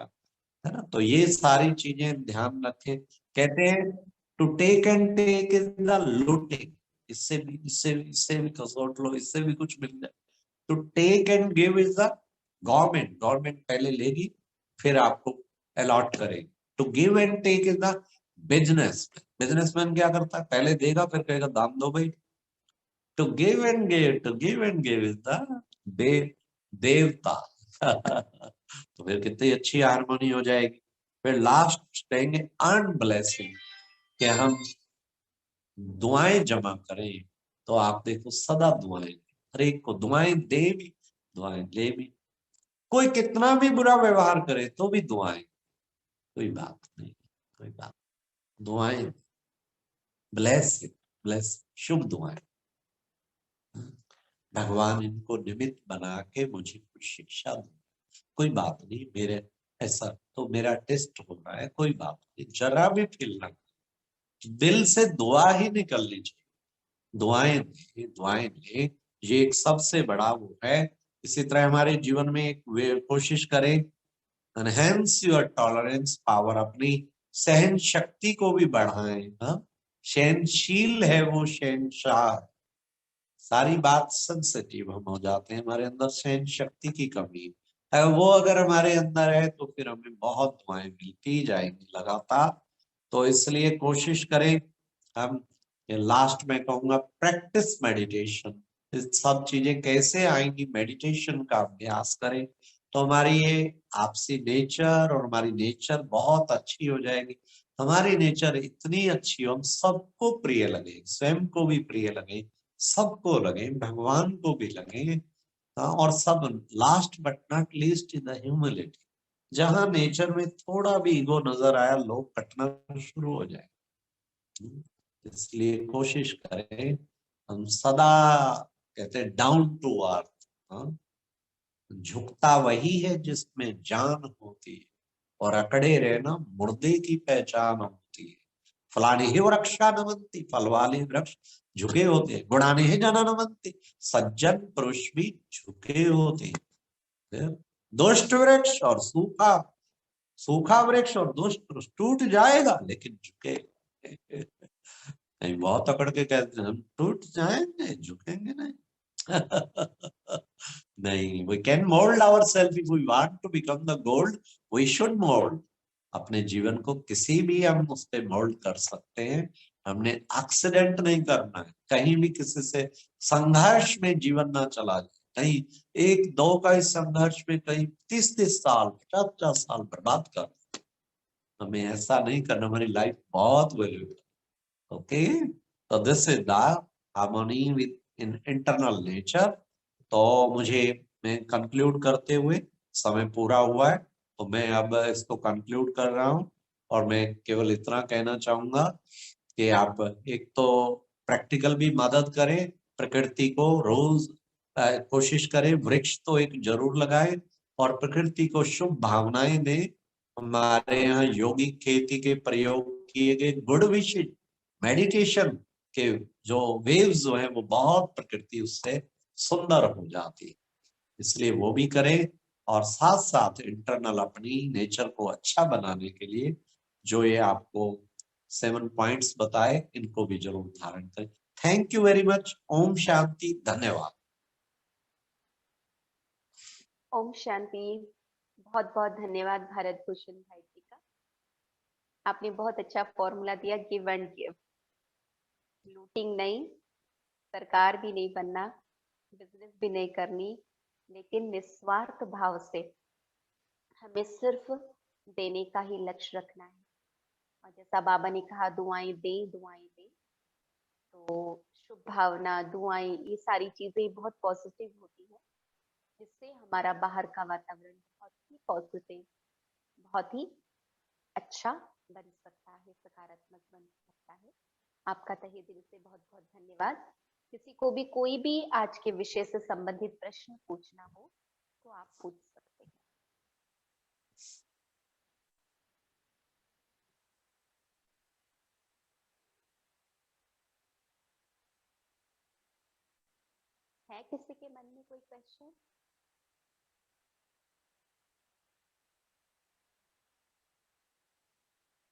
है ना। तो ये सारी चीजें ध्यान रखें। कहते हैं to take and take is the looting. इससे भी कसौट लो, इससे भी कुछ मिल जाए। To take and give is the government. Government पहले लेगी फिर आपको अलॉट करेगी। To give and take is the business. Businessman क्या करता है, पहले देगा फिर कहेगा दाम दो भाई। To give and give, to give and give is the devta. तो फिर कितनी अच्छी हारमोनी हो जाएगी। फिर लास्ट कहेंगे अर्न ब्लेसिंग, कि हम दुआएं जमा करें। तो आप देखो सदा दुआएं, हर एक को दुआएं दे भी दुआएं ले भी। कोई कितना भी बुरा व्यवहार करे तो भी दुआएं, कोई बात नहीं, कोई बात। दुआएं ब्लेस, ब्लेस शुभ दुआएं। भगवान इनको निमित्त बना के मुझे कुछ शिक्षा दो। कोई बात नहीं, मेरे ऐसा तो मेरा टेस्ट हो रहा है, कोई बात नहीं, जरा भी फील ना, दिल से दुआ ही निकलनी चाहिए। दुआएं दे, दुआएं ले, ये एक सबसे बड़ा वो है। इसी तरह हमारे जीवन में एक कोशिश करें, एनहेंस योर टॉलरेंस पावर, अपनी सहन शक्ति को भी बढ़ाएं। हाँ, सहनशील है वो शहनशाह। सारी बात सेंसिटिव हम हो जाते हैं, हमारे अंदर सहन शक्ति की कमी है। वो अगर हमारे अंदर है तो फिर हमें बहुत दुआएं मिलती जाएंगी लगातार। तो इसलिए कोशिश करें हम, लास्ट में कहूंगा प्रैक्टिस मेडिटेशन। इस सब चीजें कैसे आएंगी, मेडिटेशन का अभ्यास करें तो हमारी ये आपसी नेचर और हमारी नेचर बहुत अच्छी हो जाएगी। हमारी नेचर इतनी अच्छी हो, हम सबको प्रिय लगे, स्वयं को भी प्रिय लगे, सबको लगे, भगवान को भी लगे। हाँ, और सब last but not least in the humility. जहां नेचर में थोड़ा भी ईगो नजर आया, लोग कटना शुरू हो जाए। इसलिए कोशिश करें हम सदा, कहते हैं डाउन टू अर्थ। झुकता वही है जिसमें जान होती है, और अकड़े रहना मुर्दे की पहचान होती है। फलाने ही वृक्षा नमंती, फल वाले वृक्ष झुके होते, गुणाने ही जना नमंती, सज्जन पुरुष भी झुके होते। दुष्ट वृक्ष और सूखा, सूखा वृक्ष और दुष्ट पुरुष टूट जाएगा लेकिन झुके। नहीं, बहुत अकड़ के कहते हैं हम टूट जाएंगे झुकेंगे नहीं। नहीं, we can mold ourselves if we want to become the gold, we should mold। अपने जीवन को किसी भी हम उस पे मोल्ड कर सकते हैं। हमने एक्सीडेंट नहीं करना है, कहीं भी किसी से संघर्ष में जीवन ना चला जाए। कहीं एक दो का इस संघर्ष में कहीं 30-30 साल 50-50 साल बर्बाद कर, हमें ऐसा नहीं करना। हमारी लाइफ बहुत वैल्यूएबल। ओके, तो this is the harmony with in internal nature. तो मुझे, मैं कंक्लूड करते हुए, समय पूरा हुआ है तो मैं अब इसको कंक्लूड कर रहा हूं। और मैं केवल इतना कहना चाहूंगा कि आप एक तो प्रैक्टिकल भी मदद करें, प्रकृति को रोज कोशिश करें, वृक्ष तो एक जरूर लगाएं, और प्रकृति को शुभ भावनाएं दें। हमारे यहाँ योगिक खेती के प्रयोग किए गए गुड विशेष मेडिटेशन के जो वेव्स जो है वो बहुत प्रकृति उससे सुंदर हो जाती है, इसलिए वो भी करें। और साथ साथ इंटरनल अपनी नेचर को अच्छा बनाने के लिए जो ये आपको 7 पॉइंट्स बताए, इनको भी जरूर धारण करें। Thank you very much. ओम शांति, धन्यवाद। ओम शांति। बहुत बहुत धन्यवाद भारत भूषण भाई जी का। आपने बहुत अच्छा फॉर्मूला दिया, गिव एंड गिव। लूटिंग नहीं, सरकार भी नहीं बनना, बिजनेस भी नहीं करनी, लेकिन निस्वार्थ भाव से हमें सिर्फ देने का ही लक्ष्य रखना है। और जैसा बाबा ने कहा, दुआएं दें, दुआएं दें। तो शुभ भावना, दुआएं, ये सारी चीजें बहुत पॉजिटिव होती है, जिससे हमारा बाहर का वातावरण बहुत ही पॉजिटिव, बहुत ही अच्छा बन सकता है, सकारात्मक बन सकता है। आपका तहे दिल से बहुत बहुत धन्यवाद। किसी को भी कोई भी आज के विषय से संबंधित प्रश्न पूछना हो तो आप पूछ सकते हैं। है किसी के मन में कोई क्वेश्चन?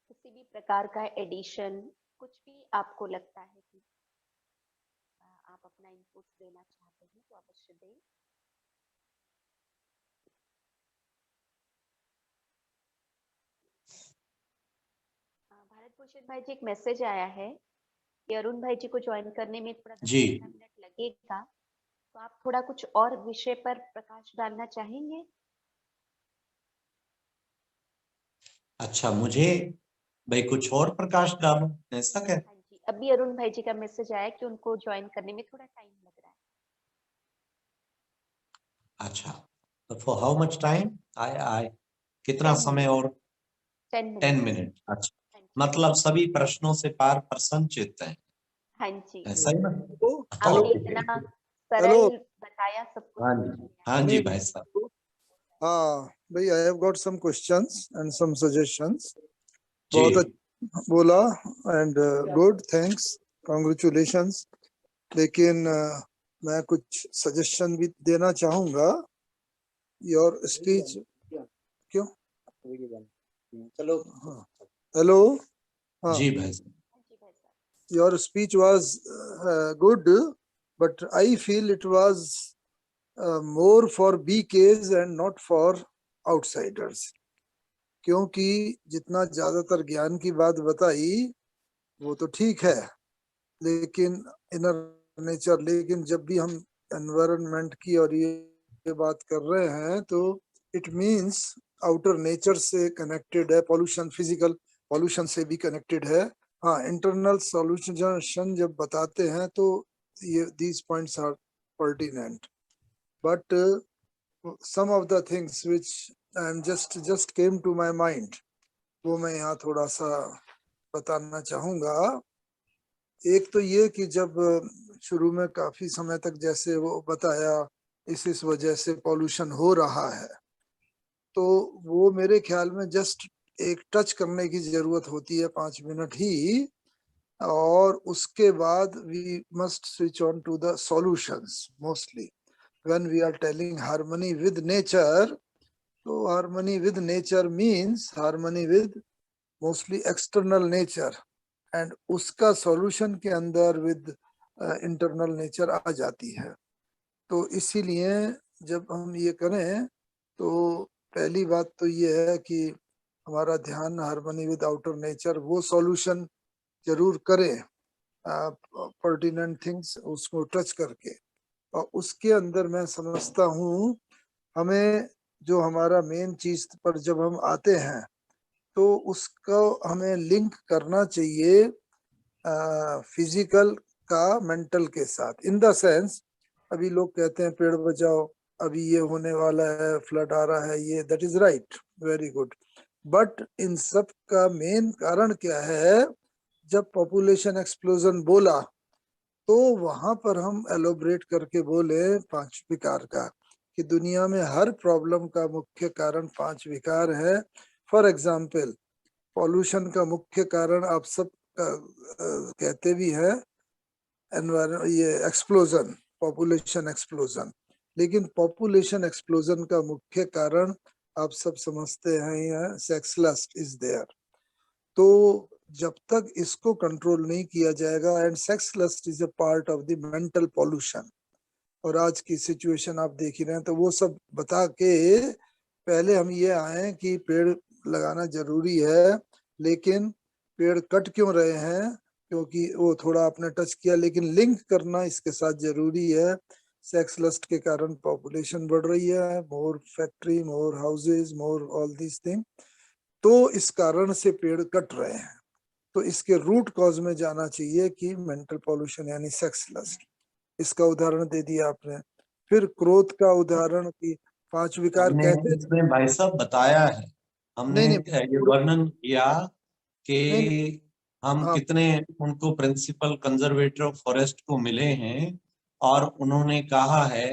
किसी भी प्रकार का एडिशन, कुछ भी आपको लगता है कि आप अपना इनपुट देना चाहते हैं तो अवश्य दें। भारत भूषण भाई जी, एक मैसेज आया है कि अरुण भाई जी को ज्वाइन करने में थोड़ा 10-15 मिनट लगेगा, तो आप थोड़ा कुछ और विषय पर प्रकाश डालना चाहेंगे? अच्छा, मुझे भाई कुछ और प्रकाश डालूं, ऐसा क्या? हाँ जी, अभी अरुण भाई जी का मैसेज आया कि उनको ज्वाइन करने में थोड़ा टाइम लग रहा है। अच्छा, तो फॉर हाउ मच टाइम? आई कितना 10 समय? और 10 10 मिनट। मिनट। अच्छा, हाँ जी, मतलब सभी प्रश्नों से पार प्रसन्न चित्त है, हाँ जी, ऐसा ही ना? आपने ओके। इतना हेलो सरल बताया, सब कुछ हाँ समझ जी, में आया। हाँ जी नहीं भाई साहब। हाँ भाई, I have got some questions and some suggestions. जी बहुत अच्छा बोला एंड गुड, थैंक्स, कांग्रेचुलेशंस। लेकिन मैं कुछ सजेशन भी देना चाहूंगा। योर स्पीच क्यों? चलो, हेलो, हाँ, जी भाई साहब। हाँ जी भाई साहब। your speech was good, but I feel it was more for BKs and not for outsiders. क्योंकि जितना ज्यादातर ज्ञान की बात बताई वो तो ठीक है, लेकिन इनर नेचर, लेकिन जब भी हम एनवायरनमेंट की और ये बात कर रहे हैं तो इट मींस आउटर नेचर से कनेक्टेड है, पॉल्यूशन, फिजिकल पॉल्यूशन से भी कनेक्टेड है। हाँ, इंटरनल सॉल्यूशन जब बताते हैं तो ये these points are pertinent, but some of the things which and just came to my mind, वो मैं यहाँ थोड़ा सा बताना चाहूंगा। एक तो ये कि जब शुरू में काफी समय तक जैसे वो बताया इस वजह से पॉल्यूशन हो रहा है, तो वो मेरे ख्याल में जस्ट एक टच करने की जरूरत होती है, 5 मिनट ही, और उसके बाद we must switch on to the solutions mostly when we are telling harmony with nature. तो harmony with nature means harmony with mostly external nature, and उसका सॉल्यूशन के अंदर विद इंटरनल नेचर आ जाती है। तो इसीलिए जब हम ये करें तो पहली बात तो ये है कि हमारा ध्यान हार्मनी विद आउटर नेचर, वो सॉल्यूशन जरूर करें, पर्टिनेंट थिंग्स उसको टच करके। और उसके अंदर मैं समझता हूँ हमें जो हमारा मेन चीज पर जब हम आते हैं तो उसको हमें लिंक करना चाहिए फिजिकल का मेंटल के साथ। इन द सेंस, अभी लोग कहते हैं पेड़ बचाओ, अभी ये होने वाला है, फ्लड आ रहा है, ये that is right, very good, but in सब का मेन कारण क्या है? जब पॉपुलेशन एक्सप्लोजन बोला तो वहां पर हम एलोबरेट करके बोले 5 विकार का, कि दुनिया में हर प्रॉब्लम का मुख्य कारण 5 विकार है। फॉर एग्जाम्पल, पॉल्यूशन का मुख्य कारण आप सब कहते भी हैं ये एक्सप्लोजन, पॉपुलेशन एक्सप्लोजन, लेकिन पॉपुलेशन एक्सप्लोजन का मुख्य कारण आप सब समझते हैं सेक्स लस्ट इज देयर। तो जब तक इसको कंट्रोल नहीं किया जाएगा, and sex lust is a part of the mental pollution, और आज की सिचुएशन आप देख ही रहे हैं, तो वो सब बता के पहले हम ये आए कि पेड़ लगाना जरूरी है, लेकिन पेड़ कट क्यों रहे हैं? क्योंकि वो थोड़ा आपने टच किया, लेकिन लिंक करना इसके साथ जरूरी है। सेक्स लस्ट के कारण पॉपुलेशन बढ़ रही है, more factory, more houses, more all these thing, तो इस कारण से पेड़ कट रहे हैं। तो इसके रूट कॉज में जाना चाहिए कि मेंटल पॉल्यूशन यानी सेक्स लस्ट, इसका उदाहरण दे दिया आपने। फिर क्रोध का उदाहरण की 5 विकार हमने कैसे? इसमें भाई साहब बताया है, हमने नहीं नहीं ये वर्णन किया नहीं कि हम हाँ कितने उनको प्रिंसिपल कंजर्वेटर ऑफ फॉरेस्ट को मिले हैं और उन्होंने कहा है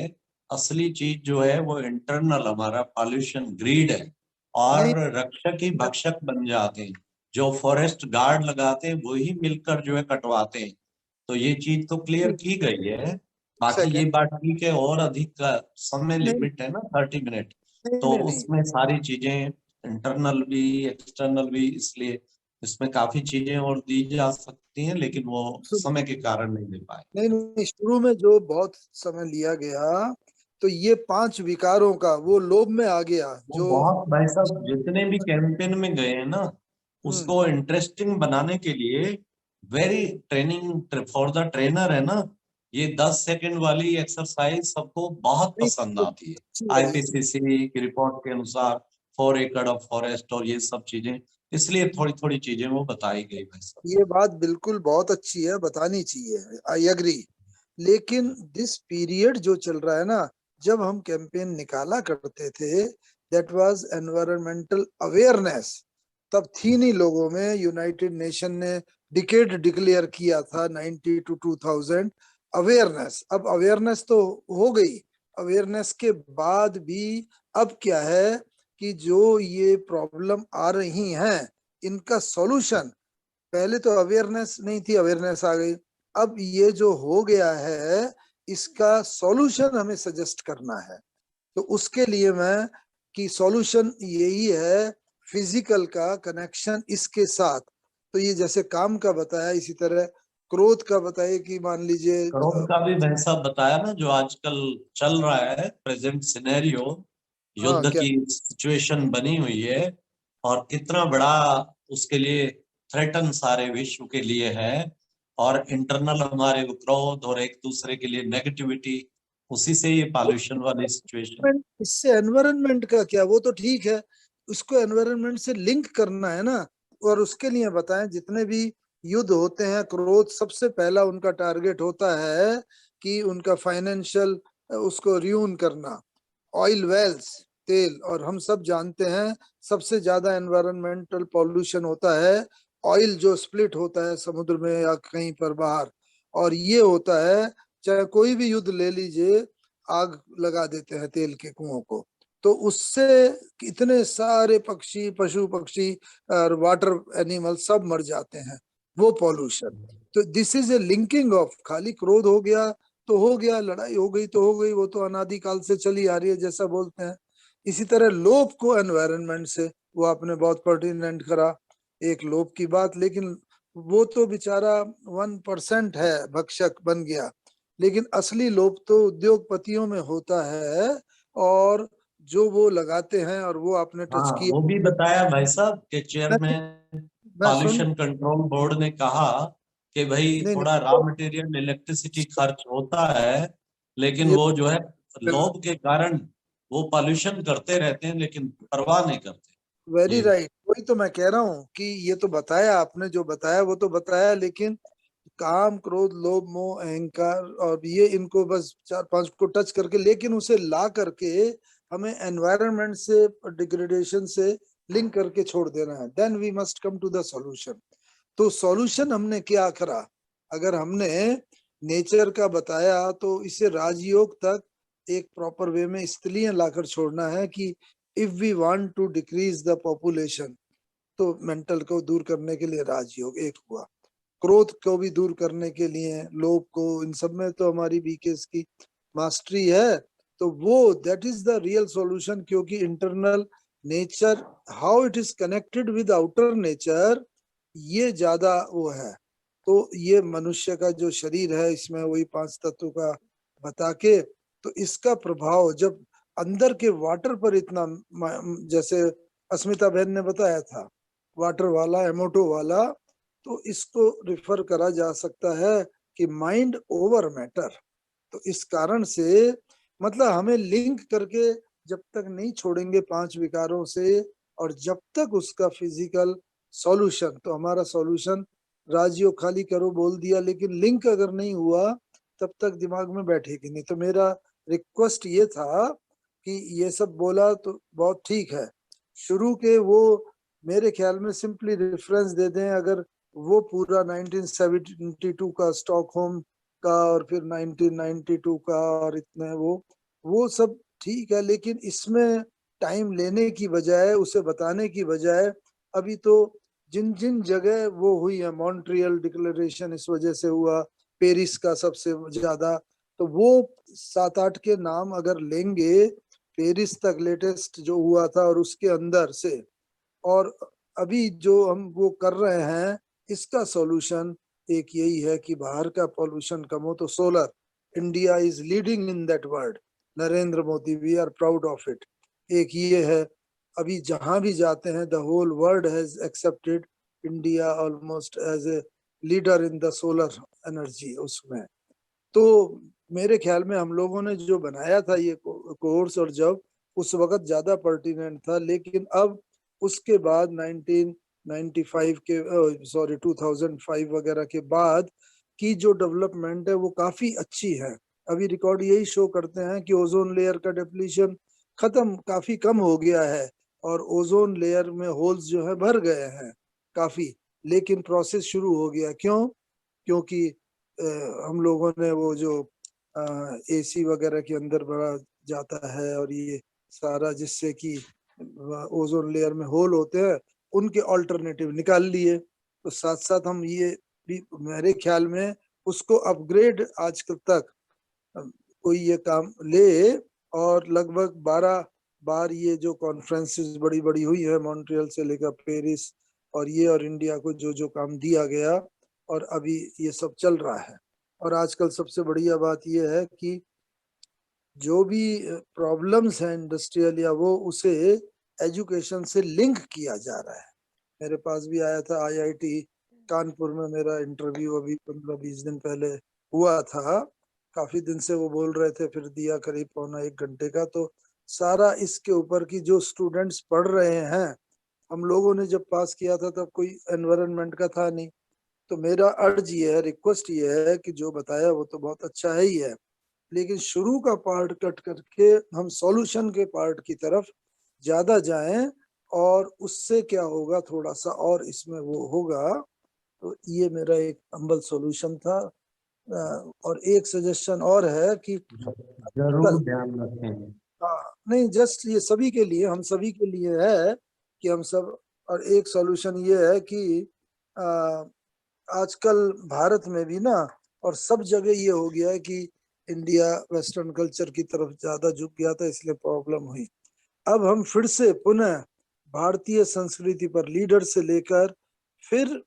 असली चीज जो है वो इंटरनल हमारा पॉल्यूशन ग्रीड है और नहीं रक्षक ही भक्षक बन जाते हैं। जो फॉरेस्ट गार्ड लगाते हैं वही मिलकर जो है कटवाते हैं। तो ये चीज तो क्लियर की गई है। बाकी सेकंड ये बात ठीक है, और अधिक का समय नहीं लिमिट है ना 30 मिनट, नहीं तो नहीं नहीं उसमें सारी चीजें इंटरनल भी एक्सटर्नल भी, इसलिए इसमें काफी चीजें और दी जा सकती हैं, लेकिन वो समय के कारण नहीं दे पाए। नहीं नहीं, शुरू में जो बहुत समय लिया गया तो ये 5 विकारों का वो लोभ में आ गया वो जो बहुत भाई साहब जितने भी कैंपेन में गए हैं ना, हम्म उसको इंटरेस्टिंग बनाने के लिए very training for the trainer है ना, ये 10 सेकंड वाली एक्सरसाइज सबको बहुत नहीं पसंद तो आती है। अच्छी है आईपीसीसी की रिपोर्ट के अनुसार 4 एकड़ ऑफ फॉरेस्ट और ये सब चीजें, इसलिए थोड़ी थोड़ी चीजें वो बताई गई भाई साहब। ये बात बिल्कुल बहुत अच्छी है, बतानी चाहिए, आई एग्री। लेकिन दिस पीरियड जो चल रहा है ना, जब हम कैंपेन निकाला करते थे, दैट वाज एनवायरमेंटल अवेयरनेस। तब थी नहीं लोगों में, यूनाइटेड नेशन ने डिकेड डिक्लेयर किया था 90 टू 2000 अवेयरनेस। अब अवेयरनेस तो हो गई, अवेयरनेस के बाद भी अब क्या है कि जो ये प्रॉब्लम आ रही हैं इनका सॉल्यूशन, पहले तो अवेयरनेस नहीं थी, अवेयरनेस आ गई, अब ये जो हो गया है इसका सॉल्यूशन हमें सजेस्ट करना है। तो उसके लिए मैं कि सॉल्यूशन यही है, फिजिकल का कनेक्शन इसके साथ। तो ये जैसे काम का बताया, इसी तरह क्रोध का बताया कि मान लीजिए क्रोध का भी भाई साहब बताया ना, जो आजकल चल रहा है प्रेजेंट सिनेरियो, हाँ युद्ध क्या की सिचुएशन बनी हुई है और कितना बड़ा उसके लिए थ्रेटन सारे विश्व के लिए है, और इंटरनल हमारे क्रोध और एक दूसरे के लिए नेगेटिविटी, उसी से ये पॉल्यूशन वाली सिचुएशन। इससे एनवायरनमेंट का क्या, वो तो ठीक है, उसको एनवायरनमेंट से लिंक करना है ना। और उसके लिए बताएं, जितने भी युद्ध होते हैं, क्रोध सबसे पहला उनका टारगेट होता है कि उनका फाइनेंशियल उसको रियून करना, ऑयल वेल्स, तेल। और हम सब जानते हैं सबसे ज्यादा एनवायरमेंटल पॉल्यूशन होता है ऑयल जो स्प्लिट होता है समुद्र में या कहीं पर बाहर। और ये होता है, चाहे कोई भी युद्ध ले लीजिए, आग लगा देते हैं तेल के कुओं को, तो उससे इतने सारे पक्षी, पशु पक्षी और वाटर एनिमल सब मर जाते हैं, वो पॉल्यूशन। तो this is a linking of, खाली क्रोध हो गया तो हो गया, लड़ाई हो गई तो हो गई, वो तो अनादिकाल से चली आ रही है जैसा बोलते हैं। इसी तरह लोभ को एनवायरनमेंट से, वो आपने बहुत पर्टिनेंट करा एक लोभ की बात, लेकिन वो तो बेचारा 1% है, भक्षक बन गया। लेकिन असली लोभ तो उद्योगपतियों में होता है, और जो वो लगाते हैं, और वो आपने टच हाँ, किया। वो भी बताया भाई साहब के मैं चेयरमैन मैं सुन पॉल्यूशन कंट्रोल बोर्ड ने कहा कि भाई नहीं थोड़ा रॉ नहीं मटेरियल इलेक्ट्रिसिटी खर्च होता है, लेकिन ये वो जो है लोभ के कारण वो पॉल्यूशन करते रहते हैं लेकिन परवाह नहीं करते। वेरी ये राइट, वही तो मैं कह रहा हूँ कि ये तो बताया आपने, जो बताया वो तो बताया, लेकिन काम, क्रोध, लोभ, मोह, अहंकार और ये, इनको बस 4-5 को टच करके, लेकिन उसे ला करके हमें एनवायरनमेंट से, डिग्रेडेशन से लिंक करके छोड़ देना है, then we must come to the solution. तो सॉल्यूशन हमने क्या करा, अगर हमने नेचर का बताया तो इसे राजयोग तक एक प्रॉपर वे में इसलिए लाकर छोड़ना है कि if we want to decrease the population, तो मेंटल को दूर करने के लिए राजयोग एक हुआ, क्रोध को भी दूर करने के लिए, लोभ को, इन सब में तो हमारी बीकेएस की मास्टरी है। तो वो that is the real solution, क्योंकि internal nature, how it is connected with outer nature, ये ज्यादा वो है। तो ये मनुष्य का जो शरीर है, इसमें वही 5 तत्व का बता के, तो इसका प्रभाव जब अंदर के वाटर पर इतना, जैसे अस्मिता बहन ने बताया था, वाटर वाला, एमोटो वाला, तो इसको रिफर करा जा सकता है कि माइंड ओवर मैटर। तो इस कारण से मतलब हमें लिंक करके जब तक नहीं छोड़ेंगे 5 विकारों से, और जब तक उसका फिजिकल सॉल्यूशन, तो हमारा सॉल्यूशन राजियो खाली करो बोल दिया, लेकिन लिंक अगर नहीं हुआ तब तक दिमाग में बैठेगी नहीं। तो मेरा रिक्वेस्ट ये था कि ये सब बोला तो बहुत ठीक है, शुरू के वो मेरे ख्याल में सिंपली रेफरेंस दे दें, अगर वो पूरा 1972 का स्टॉकहोम का और फिर 1992 का और इतने वो सब ठीक है, लेकिन इसमें टाइम लेने की बजाय, उसे बताने की बजाय, अभी तो जिन जिन जगह वो हुई है, मॉन्ट्रियल डिक्लेरेशन इस वजह से हुआ, पेरिस का सबसे ज्यादा, तो वो 7-8 के नाम अगर लेंगे, पेरिस तक लेटेस्ट जो हुआ था और उसके अंदर से, और अभी जो हम वो कर रहे हैं, इसका सॉल्यूशन एक यही है कि बाहर का पॉल्यूशन कम हो। तो solar, India is leading in that world, Narendra Modi, we are proud of it. एक ये है, अभी जहां भी जाते हैं the whole world has accepted India almost as a leader in the solar energy उसमें। तो मेरे ख्याल में हम लोगों ने जो बनाया था ये कोर्स, और जब उस वक्त ज्यादा पर्टिनेंट था, लेकिन अब उसके बाद 1995 के 2005 वगैरह के बाद की जो डेवलपमेंट है वो काफी अच्छी है। अभी रिकॉर्ड यही शो करते हैं कि ओजोन लेयर का डिप्लीशन खत्म, काफी कम हो गया है, और ओजोन लेयर में होल्स जो है भर गए हैं काफी, लेकिन प्रोसेस शुरू हो गया। क्यों? क्योंकि हम लोगों ने वो जो एसी वगैरह के अंदर भरा जाता है, और ये सारा जिससे कि ओजोन लेयर में होल होते हैं, उनके ऑल्टरनेटिव निकाल लिए। तो साथ साथ हम ये भी, मेरे ख्याल में उसको अपग्रेड आजकल तक कोई ये काम ले, और लगभग 12 बार ये जो कॉन्फ्रेंसेस बड़ी बड़ी हुई है, मॉन्ट्रियल से लेकर पेरिस, और ये और इंडिया को जो जो काम दिया गया, और अभी ये सब चल रहा है। और आजकल सबसे बढ़िया बात ये है कि जो भी प्रॉब्लम्स हैं इंडस्ट्रियल, या वो उसे एजुकेशन से लिंक किया जा रहा है। मेरे पास भी आया था आईआईटी कानपुर में, मेरा इंटरव्यू अभी 15-20 दिन पहले हुआ था। काफी दिन से वो बोल रहे थे, फिर दिया करीब 1.25 घंटे का। तो सारा इसके ऊपर की जो स्टूडेंट्स पढ़ रहे हैं, हम लोगों ने जब पास किया था तब कोई एनवायरनमेंट का था नहीं। तो मेरा अर्ज ये है, रिक्वेस्ट ये है कि जो बताया वो तो बहुत अच्छा है ही है, लेकिन शुरू का पार्ट कट करके हम सॉल्यूशन के पार्ट की तरफ ज्यादा जाएं, और उससे क्या होगा, थोड़ा सा और इसमें वो होगा। तो ये मेरा एक हम्बल सॉल्यूशन था। और एक सजेशन और है कि जरूर ध्यान रखें। हाँ, नहीं, जस्ट ये सभी के लिए, हम सभी के लिए है कि हम सब, और एक सॉल्यूशन ये है कि आजकल भारत में भी ना, और सब जगह ये हो गया है कि इंडिया वेस्टर्न कल्चर की तरफ ज्यादा झुक गया था, इसलिए प्रॉब्लम हुई। अब हम फिर से पुनः भारतीय संस्कृति पर, लीडर से लेकर फिर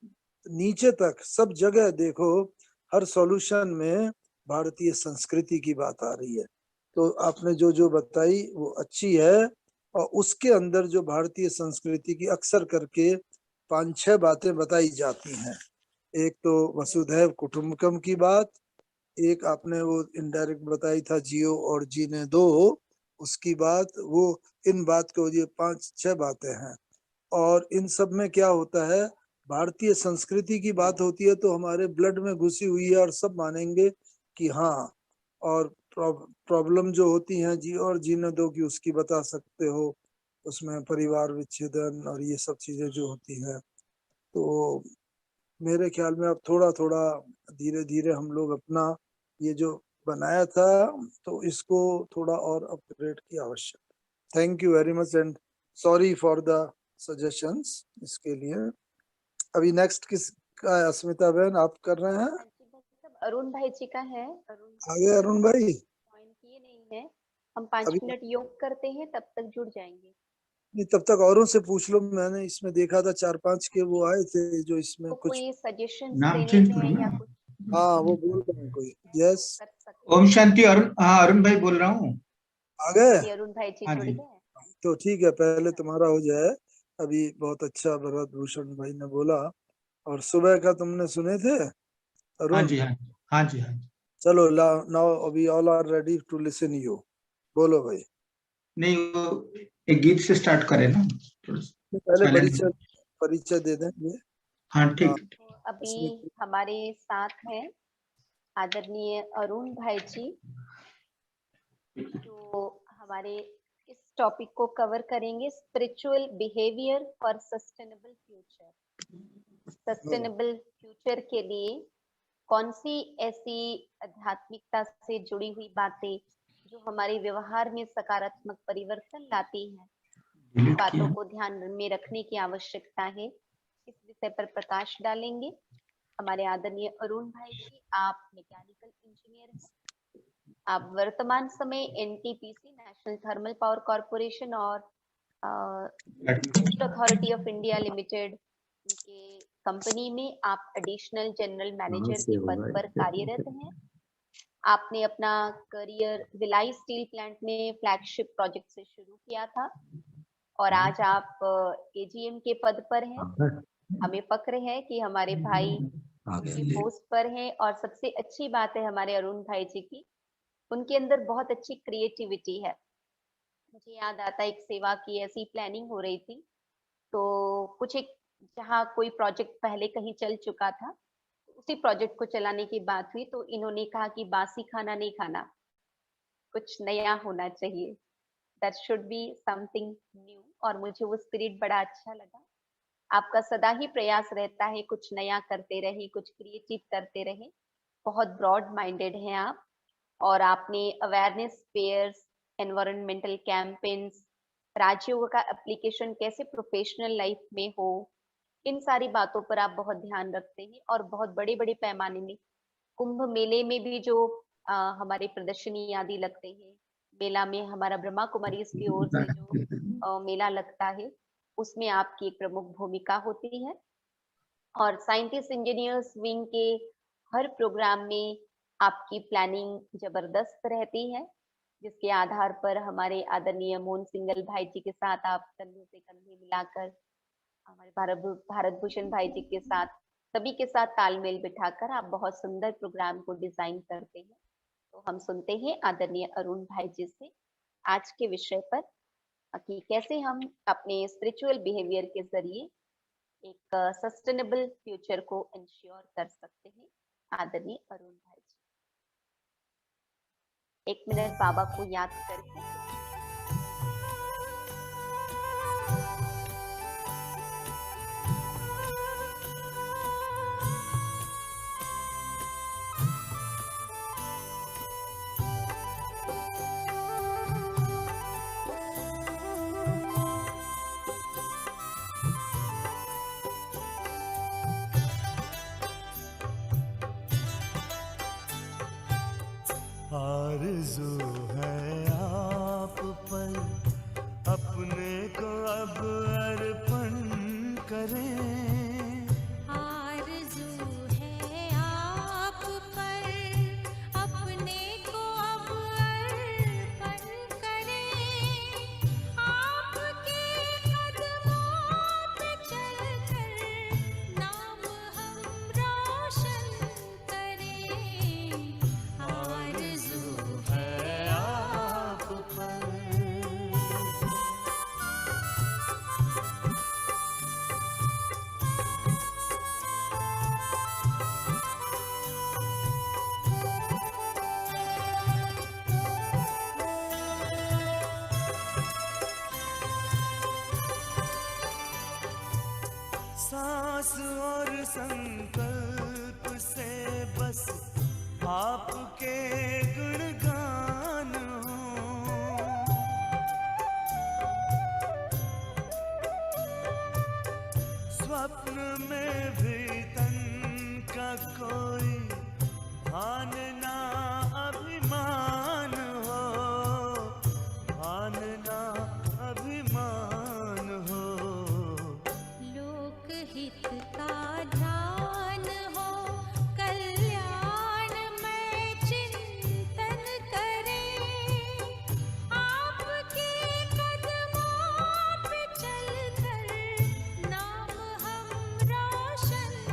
नीचे तक सब जगह देखो, हर सॉल्यूशन में भारतीय संस्कृति की बात आ रही है। तो आपने जो जो बताई वो अच्छी है, और उसके अंदर जो भारतीय संस्कृति की अक्सर करके 5-6 बातें बताई जाती हैं। एक तो वसुधैव कुटुंबकम की बात, एक आपने वो इनडायरेक्ट बताई था, जियो और जीने दो, उसकी बात, वो इन बात को, ये 5-6 बातें हैं। और इन सब में क्या होता है, भारतीय संस्कृति की बात होती है तो हमारे ब्लड में घुसी हुई है, और सब मानेंगे कि हाँ। और प्रॉब्लम जो होती हैं जी और जीने दो की, उसकी बता सकते हो, उसमें परिवार विच्छेदन और ये सब चीजें जो होती हैं। तो मेरे ख्याल में अब थोड़ा थोड़ा, धीरे धीरे हम लोग अपना ये जो बनाया था, तो इसको थोड़ा और अपग्रेड की आवश्यकता। Thank you very much, and sorry for the suggestions इसके लिए। अभी नेक्स्ट किसका है? अस्मिता बहन, आप कर रहे हैं? अरुण भाई जी का है। आगे अरुण भाई ज्वाइन किए नहीं है। हम 5 अभी मिनट योग करते हैं, तब तक जुड़ जाएंगे। नहीं, तब तक औरों से पूछ लो। मैंने इसमें देखा था 4-5 के वो आए थे जो इसमें तो कुछ, कोई सजेशंस नाम देने चेंज हैं करूँ या ना? कुछ हाँ वो बोल रहे हैं कोई। यस, कर सकते ओम शांति। अरुण, हाँ अरुण भाई बोल रहा हूँ। आ गए? हैं। अरुण भाई जी हाँ जुड़ जी। गए। तो ठीक है, पहले तुम्हारा हो जाए। अभी बहुत अच्छा भरत भूषण भाई ने बोला, और सुबह का तुमने सुने थे हाँ अरुण? जी, हाँ जी, हाँ जी, हाँ जी। चलो, नाउ अभी all are ready to listen you. बोलो भाई। नहीं, वो एक गीत से स्टार्ट करें ना, थोड़ा पहले साइलेंट। परिचय परिचय दे दें ये। हाँ हाँ, ठीक। तो अभी हमारे साथ हैं आदरणीय अरुण भाई जी, जो हमारे इस टॉपिक को कवर करेंगे, spiritual behaviour for sustainable future. Sustainable future के लिए कौन सी ऐसी आध्यात्मिकता से जुड़ी हुई बातें जो हमारे व्यवहार में सकारात्मक परिवर्तन लाती हैं, इन बातों को ध्यान में रखने की आवश्यकता है, इस विषय पर प्रकाश डालेंगे हमारे आदरणीय अरुण भाई जी। आप मैकेनिकल इंजीनियर हैं, आप वर्तमान समय NTPC national thermal power corporation और post authority of India limited के कंपनी में आप एडिशनल जनरल मैनेजर के पद पर कार्यरत हैं। आपने अपना करियर भिलाई स्टील प्लांट में फ्लैगशिप प्रोजेक्ट से शुरू किया था और आज आप एजीएम के पद पर हैं। हमें फक्र है कि हमारे भाई उनके पोस्ट पर हैं और सबसे अच्छी बात है हमारे अरुण भाई जी की, उनके अंदर बहुत अच्छी क्रिएटिविटी है। मुझे याद आता है एक सेवा की ऐसी प्लानिंग हो रही थी, तो कुछ एक जहाँ कोई प्रोजेक्ट पहले कहीं चल चुका था, उसी प्रोजेक्ट को चलाने की बात हुई, तो इन्होंने कहा कि बासी खाना नहीं खाना, कुछ नया होना चाहिए, that should be something new. और मुझे वो स्पिरिट बड़ा अच्छा लगा। आपका सदा ही प्रयास रहता है कुछ नया करते रहे, कुछ क्रिएटिव करते रहे, बहुत ब्रॉड माइंडेड हैं आप। और आपने अवेयरनेस फेयर्स, एनवायरमेंटल कैंपेन्स, राजयोग का एप्लीकेशन कैसे प्रोफेशनल लाइफ में हो, इन सारी बातों पर आप बहुत ध्यान रखते हैं और बहुत बड़े बड़े पैमाने में कुंभ मेले में भी जो हमारे प्रदर्शनी आदि लगते हैं, मेला में हमारा ब्रह्मा कुमारी की ओर से जो मेला लगता है, उसमें आपकी एक प्रमुख भूमिका होती है। और साइंटिस्ट इंजीनियर्स विंग के हर प्रोग्राम में आपकी प्लानिंग जबरदस्त रहती है, जिसके आधार पर हमारे आदरणीय मोहन सिंगल भाई जी के साथ आप कंधे से कंधे मिलाकर, हमारे भारत भूषण भाई जी के साथ, सभी के साथ तालमेल बिठाकर आप बहुत सुंदर प्रोग्राम को डिजाइन करते हैं। तो हम सुनते हैं आदरणीय अरुण भाई जी से आज के विषय पर कि कैसे हम अपने स्पिरिचुअल बिहेवियर के जरिए एक सस्टेनेबल फ्यूचर को इंश्योर कर सकते हैं। आदरणीय अरुण भाई जी, 1 मिनट बाबा को याद करके। आरज़ू है आप पर अपने को अब अर्पण करें। आरज़ू है आप पर अपने को अब अर्पण करें। आपके कदमों पे चलकर नाम हम रोशन करें। आरज़ू है आप पर सांस और संकल्प से बस आपके गुणगान हो। स्वप्न में भी तन का कोई भान ना अभिमान हो, भान ना अभिमान हो। लोकहित का ध्यान हो, कल्याण में चिंतन करें। आपके कदमों पे चलकर नाम हम रोशन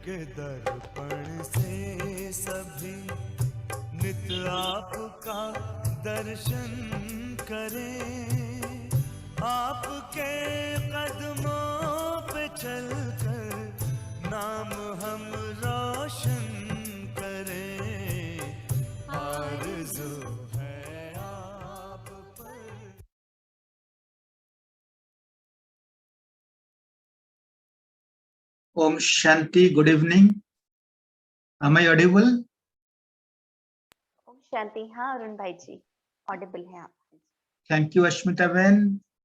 के दर्पण से सभी नित आपका दर्शन करें, आपके कदमों पे चलकर नाम हम रोशन करें, आरज़ू है आप पर। Om Shanti, good evening. Am I audible? Om Shanti. हाँ अरुण भाई जी, ऑडिबल है आप। Thank you, Ashmita Ben,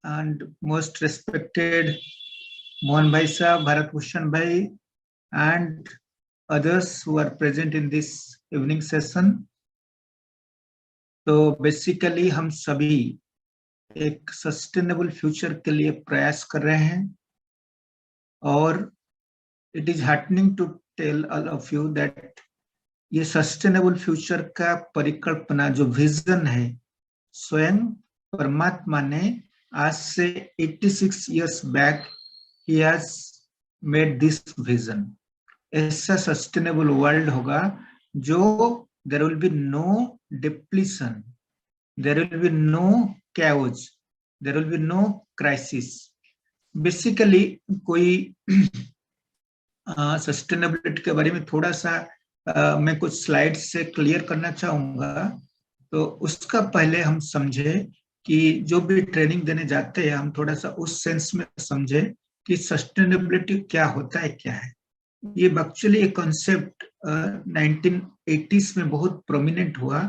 and most respected Mohan Bhai Sahab, Bharat Bhushan Bhai, and others who are present in this evening session. तो बेसिकली हम सभी एक sustainable future के लिए प्रयास कर रहे हैं, और it is heartening to tell all of you that ये सस्टेनेबल फ्यूचर का परिकल्पना जो विजन है, स्वयं परमात्मा ने आज से 86 इयर्स बैक ही हैज मेड दिस विजन। ऐसा सस्टेनेबल वर्ल्ड होगा जो there will be no depletion, there will be no chaos, there will be no crisis. Basically कोई सस्टेनेबिलिटी के बारे में थोड़ा सा मैं कुछ स्लाइड से क्लियर करना चाहूंगा। तो उसका पहले हम समझे कि जो भी ट्रेनिंग देने जाते हैं हम थोड़ा सा उस सेंस में समझे कि सस्टेनेबिलिटी क्या होता है, क्या है। ये एक्चुअली ये कॉन्सेप्ट 1980s में बहुत प्रोमिनेंट हुआ,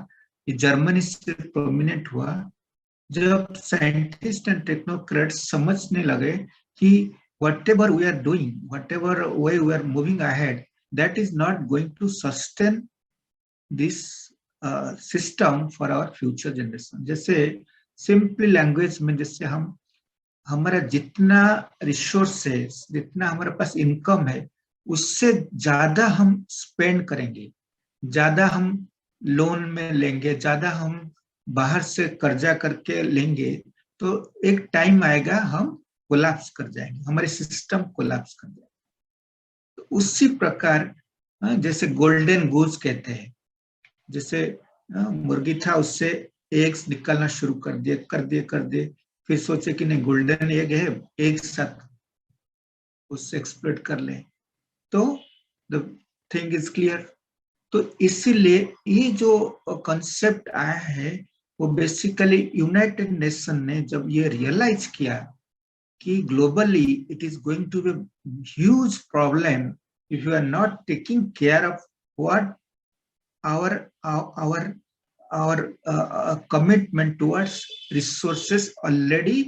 ये जर्मनी से प्रोमिनेंट हुआ, जब साइंटिस्ट एंड टेक्नोक्रेट्स समझने लगे कि whatever we are doing, whatever way we are moving ahead, that is not going to sustain this system for our future generation. जैसे सिंपली लैंग्वेज में, जैसे हम हमारा जितना रिसोर्स है, जितना हमारे पास इनकम है, उससे ज्यादा हम स्पेंड करेंगे, ज्यादा हम लोन में लेंगे, ज्यादा हम बाहर से कर्जा करके लेंगे, तो एक टाइम आएगा हम कोलैप्स कर जाएंगे, हमारे सिस्टम कोलैप्स कर जाएंगे। तो उसी प्रकार जैसे गोल्डन गूज कहते हैं, जैसे मुर्गी था, उससे एग्स निकलना शुरू कर दिए, फिर सोचे कि नहीं गोल्डन एग है, एक साथ उससे एक्सप्लोइट कर ले, तो द थिंग इज क्लियर। तो इसीलिए ये जो कॉन्सेप्ट आया है वो बेसिकली यूनाइटेड नेशन ने जब ये रियलाइज किया कि globally it is going to be huge problem if you are not taking care of what our commitment towards resources already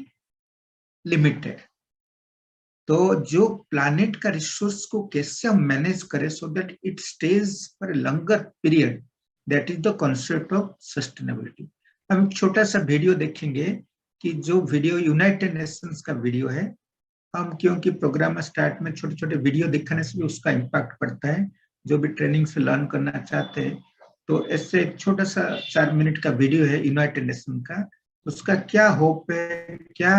limited। तो जो प्लैनेट का रिसोर्स को कैसे हम मैनेज करें so that it stage for a longer period, that is the concept of sustainability. हम एक छोटा सा वीडियो देखेंगे कि जो वीडियो यूनाइटेड नेशंस का वीडियो है, हम क्योंकि प्रोग्राम स्टार्ट में छोटे छोटे वीडियो दिखाने से भी उसका इम्पैक्ट पड़ता है, जो भी ट्रेनिंग से लर्न करना चाहते हैं। तो ऐसे एक छोटा सा 4 मिनट का वीडियो है यूनाइटेड नेशन का, उसका क्या होप है, क्या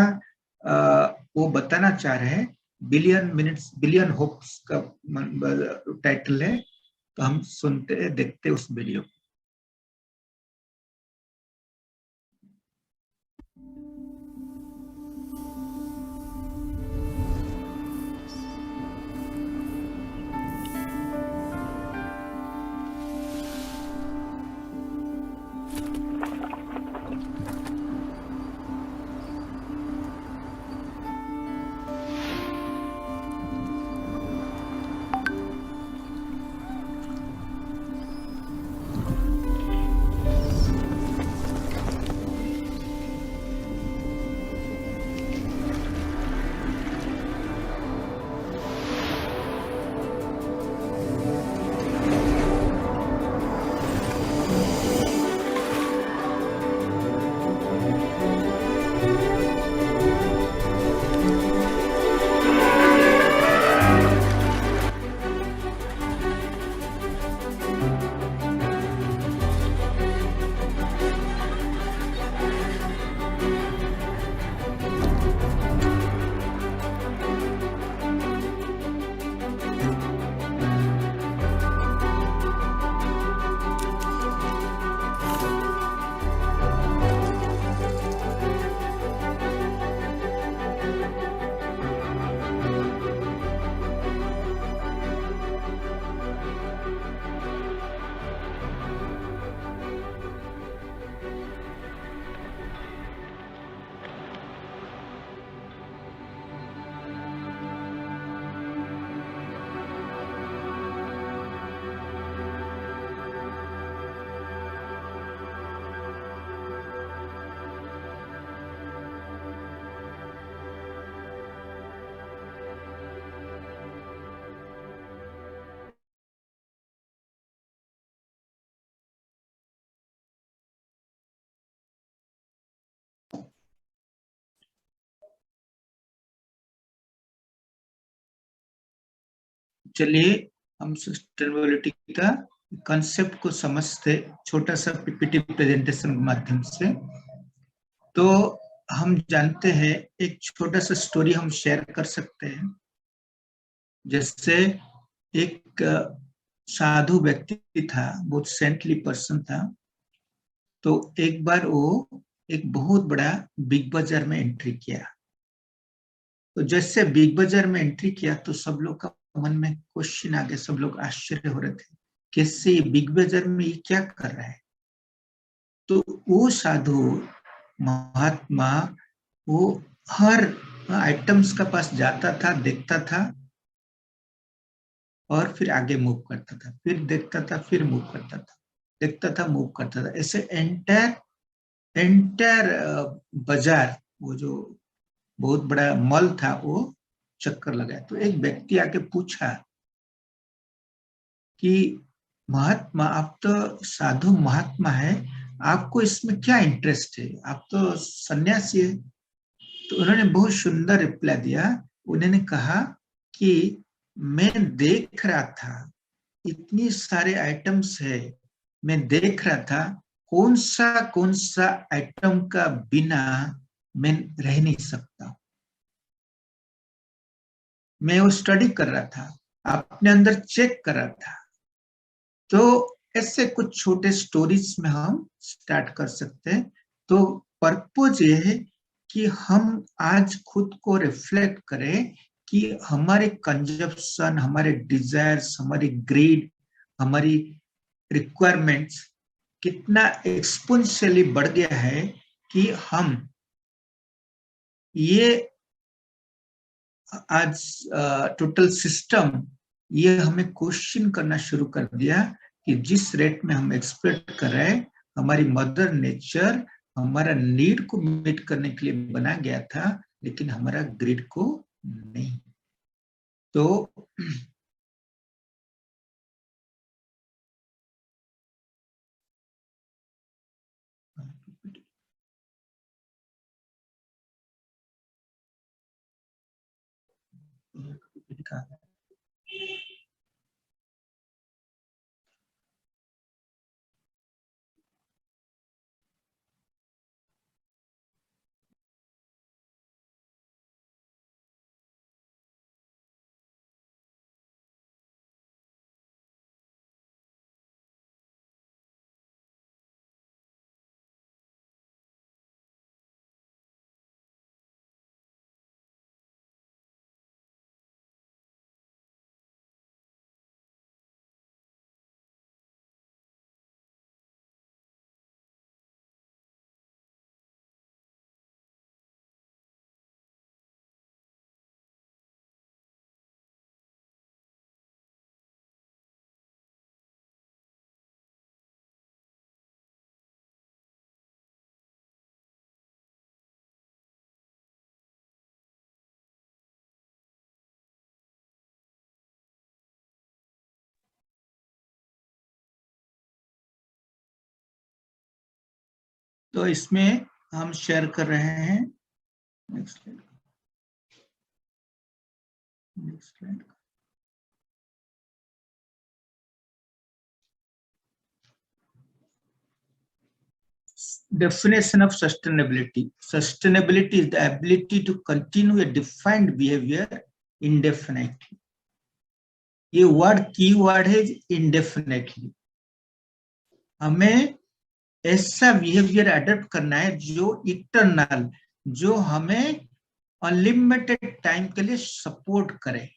वो बताना चाह रहे हैं, बिलियन होप्स का टाइटल है। तो हम सुनते देखते उस वीडियो। चलिए हम सस्टेनेबिलिटी का कंसेप्ट को समझते, छोटा सा पीपीटी प्रेजेंटेशन के माध्यम से। तो हम जानते हैं, एक छोटा सा स्टोरी हम शेयर कर सकते हैं। जैसे एक साधु व्यक्ति था, बहुत सेंटली पर्सन था। तो एक बार वो एक बहुत बड़ा बिग बाजार में एंट्री किया। तो जैसे बिग बाजार में एंट्री किया तो सब लोग का मन में क्वेश्चन आ गया, सब लोग आश्चर्य हो रहे थे, कैसे ये बिग बाजार में ये क्या कर रहा है। तो वो साधु महात्मा वो हर आइटम्स का पास जाता था, देखता था और फिर आगे मूव करता था, फिर देखता था, फिर मूव करता था, देखता था, मूव करता था। ऐसे एंटायर बाजार, वो जो बहुत बड़ा मॉल था, वो चक्कर लगाया। तो एक व्यक्ति आके पूछा कि महात्मा, आप तो साधु महात्मा है, आपको इसमें क्या इंटरेस्ट है, आप तो सन्यासी है। तो उन्होंने बहुत सुंदर रिप्लाई दिया। उन्होंने कहा कि मैं देख रहा था, इतनी सारे आइटम्स है, मैं देख रहा था कौन सा आइटम का बिना मैं रह नहीं सकता। मैं वो स्टडी कर रहा था, अपने अंदर चेक कर रहा था। तो ऐसे कुछ छोटे स्टोरीज में हम स्टार्ट कर सकते हैं। तो पर्पज ये है कि हम आज खुद को रिफ्लेक्ट करें कि हमारे कंजप्शन, हमारे डिजायर्स, हमारी ग्रीड, हमारी रिक्वायरमेंट्स कितना एक्सपोनेंशियली बढ़ गया है कि हम ये आज टोटल सिस्टम ये हमें क्वेश्चन करना शुरू कर दिया कि जिस रेट में हम एक्सपेक्ट कर रहे हैं, हमारी मदर नेचर हमारा नीड को मीट करने के लिए बना गया था, लेकिन हमारा ग्रिड को नहीं। तो इसमें हम शेयर कर रहे हैं। Next slide. Definition of sustainability. Sustainability is the ability to continue a defined behavior indefinitely. ये वर्ड की वर्ड है indefinitely. हमें ऐसा बिहेवियर अडॉप्ट करना है जो इटरनल, जो हमें अनलिमिटेड टाइम के लिए सपोर्ट करे,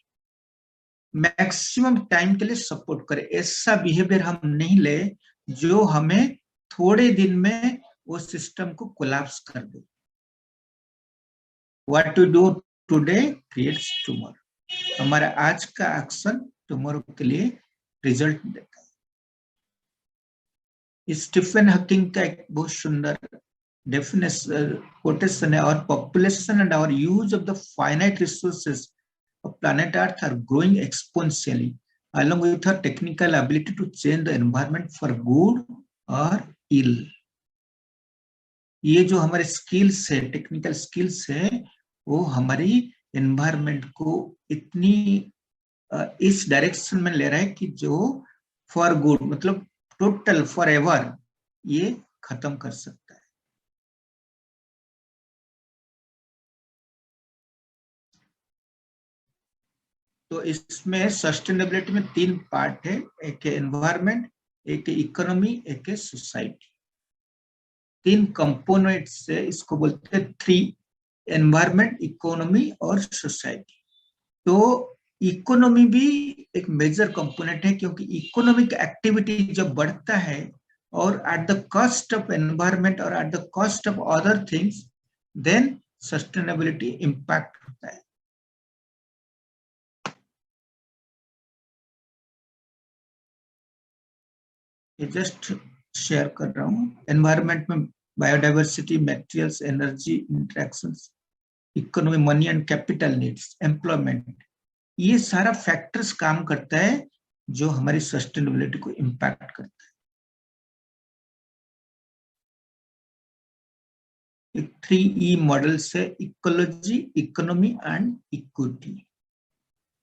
मैक्सिमम टाइम के लिए सपोर्ट करे। ऐसा बिहेवियर हम नहीं ले जो हमें थोड़े दिन में वो सिस्टम को कोलैप्स कर दे। What we do today creates tomorrow. हमारा आज का एक्शन टुमारो के लिए रिजल्ट देता है। स्टीफन हॉकिंग का एक बहुत सुंदर डेफिनेशन कोटेशन है, और population and our use of the finite resources of planet Earth are growing exponentially, along with our technical ability to change the environment for good or ill. ये जो हमारे skills है, टेक्निकल स्किल्स है, वो हमारी environment को इतनी इस डायरेक्शन में ले रहा है कि जो फॉर गुड मतलब टोटल फॉर एवर ये खत्म कर सकता है। तो इसमें सस्टेनेबिलिटी में 3 पार्ट है, एक है एनवायरमेंट, एक है इकोनॉमी, एक है सोसाइटी। 3 कंपोनेंट से इसको बोलते हैं 3, एनवायरमेंट, इकोनॉमी और सोसाइटी। तो इकोनॉमी भी एक मेजर कंपोनेंट है, क्योंकि इकोनॉमिक एक्टिविटी जब बढ़ता है और at the cost of environment और at the cost of other things, then sustainability impact होता है। ये जस्ट शेयर कर रहा हूँ। एनवायरमेंट में biodiversity, materials, energy, interactions, economy, money and capital needs, employment, ये सारा फैक्टर्स काम करता है जो हमारी सस्टेनेबिलिटी को इम्पैक्ट करता है। एक 3E मॉडल से इकोलॉजी, इकोनॉमी एंड इक्विटी।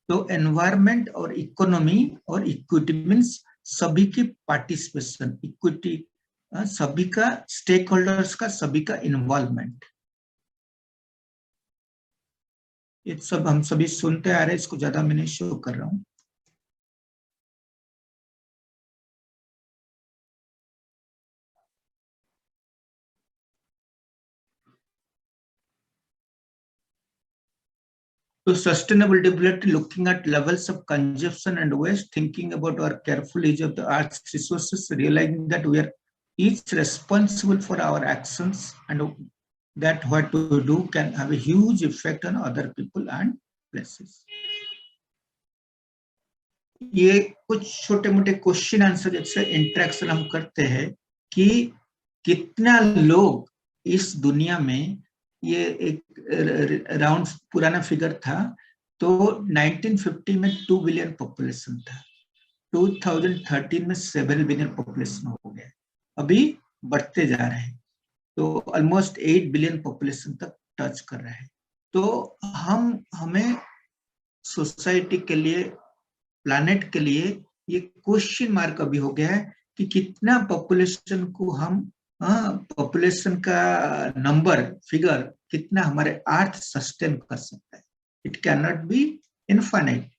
तो एनवायरमेंट और इकोनॉमी और इक्विटी मीन्स सभी की पार्टिसिपेशन, इक्विटी सभी का, स्टेक होल्डर्स का, सभी का इन्वॉल्वमेंट। ये सब हम सभी सुनते आ रहे हैं, इसको ज्यादा मैं नहीं शो कर रहा हूँ। So sustainable development, looking at levels of consumption and waste, thinking about our careful use of the earth's resources, realizing that we are each responsible for our actions and that what we do can have a huge effect on other people and places. ये कुछ छोटे मोटे question answer जैसे interaction हम करते हैं कि कितना लोग इस दुनिया में, ये एक राउंड पुराना फिगर था, तो 1950 में 2 बिलियन पॉपुलेशन था, 2013 में 7 बिलियन पॉपुलेशन हो गया, अभी बढ़ते जा रहे हैं, तो ऑलमोस्ट 8 बिलियन पॉपुलेशन तक टच कर रहा है। तो हमें सोसाइटी के लिए, प्लैनेट के लिए ये क्वेश्चन मार्क अभी हो गया है कि कितना पॉपुलेशन को हम, पॉपुलेशन का नंबर, फिगर कितना हमारे अर्थ सस्टेन कर सकता है। It can not be infinite.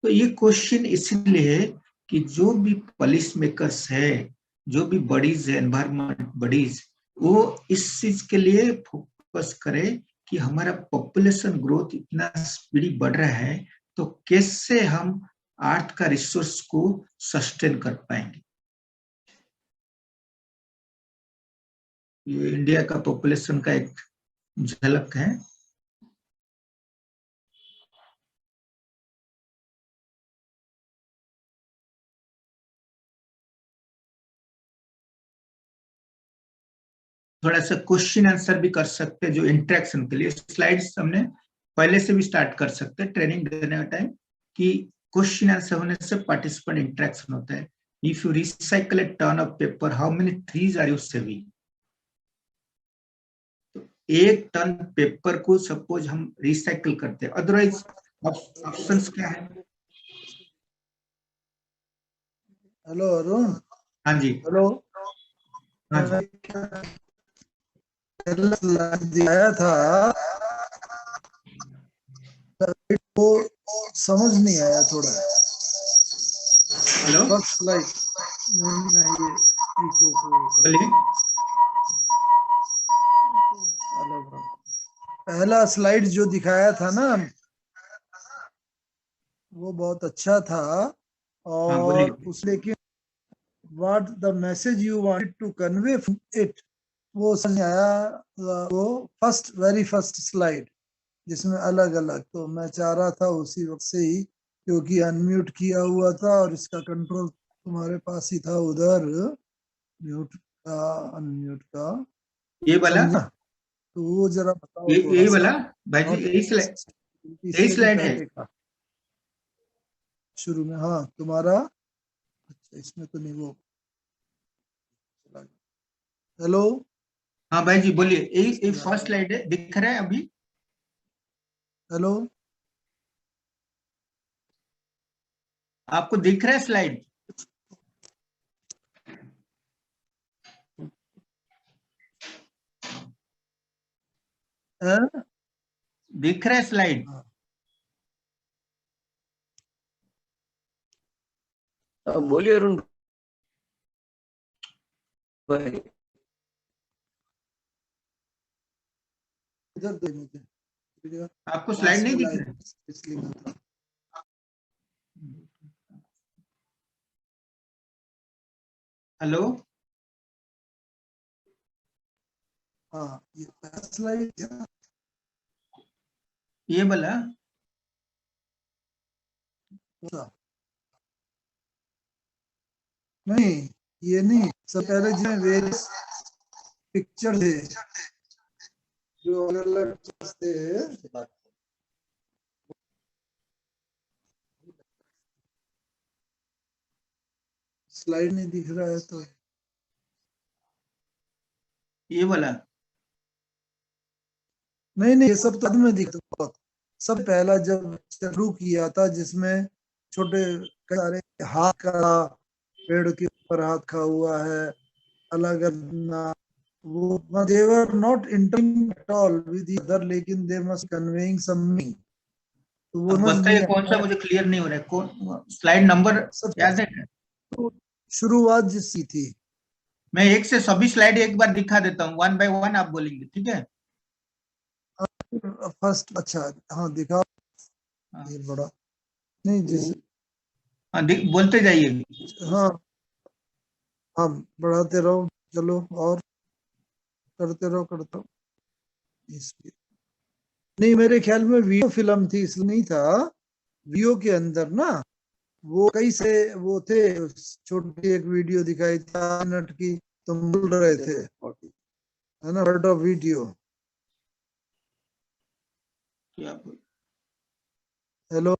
तो ये क्वेश्चन इसलिए है कि जो भी पॉलिसी मेकर्स है, जो भी बॉडीज है, एनवायरमेंट बॉडीज, वो इस चीज के लिए फोकस करे कि हमारा पॉपुलेशन ग्रोथ इतना स्पीडी बढ़ रहा है, तो कैसे हम अर्थ का रिसोर्स को सस्टेन कर पाएंगे। ये इंडिया का पॉपुलेशन का एक झलक है। थोड़ा सा क्वेश्चन आंसर भी कर सकते हैं जो इंटरेक्शन के लिए। स्लाइड्स हमने पहले से भी स्टार्ट कर सकते हैं ट्रेनिंग देने का टाइम, कि क्वेश्चन आंसर होने से पार्टिसिपेंट इंटरेक्शन होता है। If you recycle a ton of paper, how many trees are you saving? तो 1 टन पेपर को सपोज हम रिसाइकल करते हैं, अदरवाइज ऑप्शंस क्या है? हेलो अरुण। हाँ जी, हेलो। हाँ जी। दिखाया था वो समझ नहीं आया थोड़ा। हेलो, फर्स्ट स्लाइड में ये बोलिए। पहला स्लाइड जो दिखाया था ना, वो बहुत अच्छा था, और उस लेकिन what the message you wanted to convey it, वो समझ आया। वो वेरी फर्स्ट स्लाइड जिसमें अलग अलग, तो मैं चाह रहा था उसी वक्त से ही, क्योंकि अनम्यूट किया हुआ था और इसका कंट्रोल तुम्हारे पास ही था उधर, म्यूट का अनम्यूट का, ये वाला, तो वो जरा बताओ। यही वाला भाई जी, यही स्लाइड है शुरू में। हाँ तुम्हारा, अच्छा इसमें तो नहीं वो। हेलो, हाँ भाई जी बोलिए, यही फर्स्ट स्लाइड है, दिख रहा है अभी? हेलो, आपको दिख रहा है स्लाइड? दिख रहा है स्लाइड? बोलिए अरुण भाई। इधर दे मुझे आपको स्लाइड नहीं दिख रहा? हेलो, हाँ ये स्लाइड क्या? ये वाला? नहीं ये नहीं, सब पहले जिसमें वेरियस पिक्चर थे जो अलग अलग थे। स्लाइड नहीं दिख रहा है तो ये वाला? नहीं ये सब तब में दिखता। सब पहला जब शुरू किया था जिसमें छोटे सारे हाथ का, पेड़ के ऊपर हाथ खा हुआ है, अलग अलग वो they were not interacting at all with each other, लेकिन they must conveying something। तो वो अब बताइए कौन सा मुझे क्लियर नहीं हो रहा है, कौन स्लाइड नंबर याद है? शुरुआत जिसकी थी। मैं एक से सभी स्लाइड एक बार दिखा देता हूँ, 1 बाय 1 आप बोलेंगे, ठीक है? फर्स्ट अच्छा हाँ दिखा। ये बड़ा नहीं जैसे हाँ बोलते जाइए। हाँ हाँ बढ़ाते रहो, चलो और करते रहो। नहीं मेरे ख्याल में वीडियो फिल्म थी इसलिए नहीं था। वीडियो के अंदर ना वो कई से वो थे, छोटी एक वीडियो दिखाई थी 4 मिनट की, तुम बोल रहे थे है ना, part of video. Hello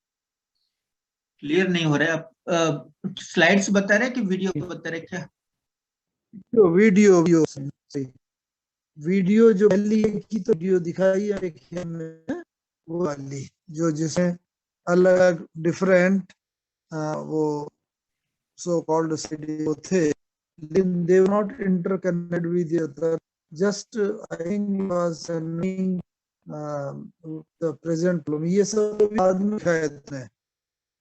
clear नहीं हो रहा है, आप स्लाइड्स बता रहे हैं कि वीडियो बता रहे हैं क्या? वीडियो जो पहली की तो वीडियो दिखाई है में, वो वाली जो जिसमें अलग अलग डिफरेंट वो सो कॉल्ड वीडियो थे, लेकिन they were not interconnected with the other, just I think was sending the present. ये सब बाद में शायद में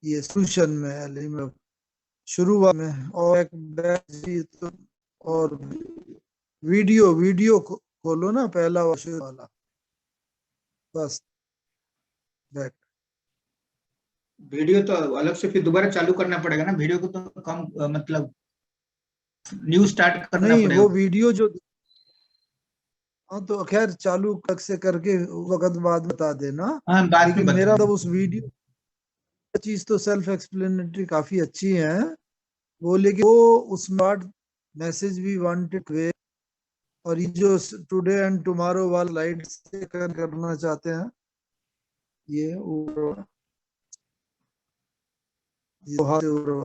ये सोल्यूशन में शुरुआत में और एक बैच और वीडियो खोलो ना पहला वाला बस बैक। वीडियो तो अलग से फिर दोबारा चालू करना पड़ेगा ना, वीडियो को तो कम मतलब न्यू स्टार्ट करना नहीं पड़ेगा। वो वीडियो जो हाँ तो खैर चालू अलग से करके वक्त बाद बता देना। हाँ बाद में लेकिन मेरा बता तो उस वीडियो चीज तो सेल्फ एक्सप्लेनेटरी काफी अच्छी है वो, लेकिन वो उसमें मैसेज भी वांटेड वे, और ये जो टुडे एंड टुमारो वाला लाइट से करना चाहते हैं ये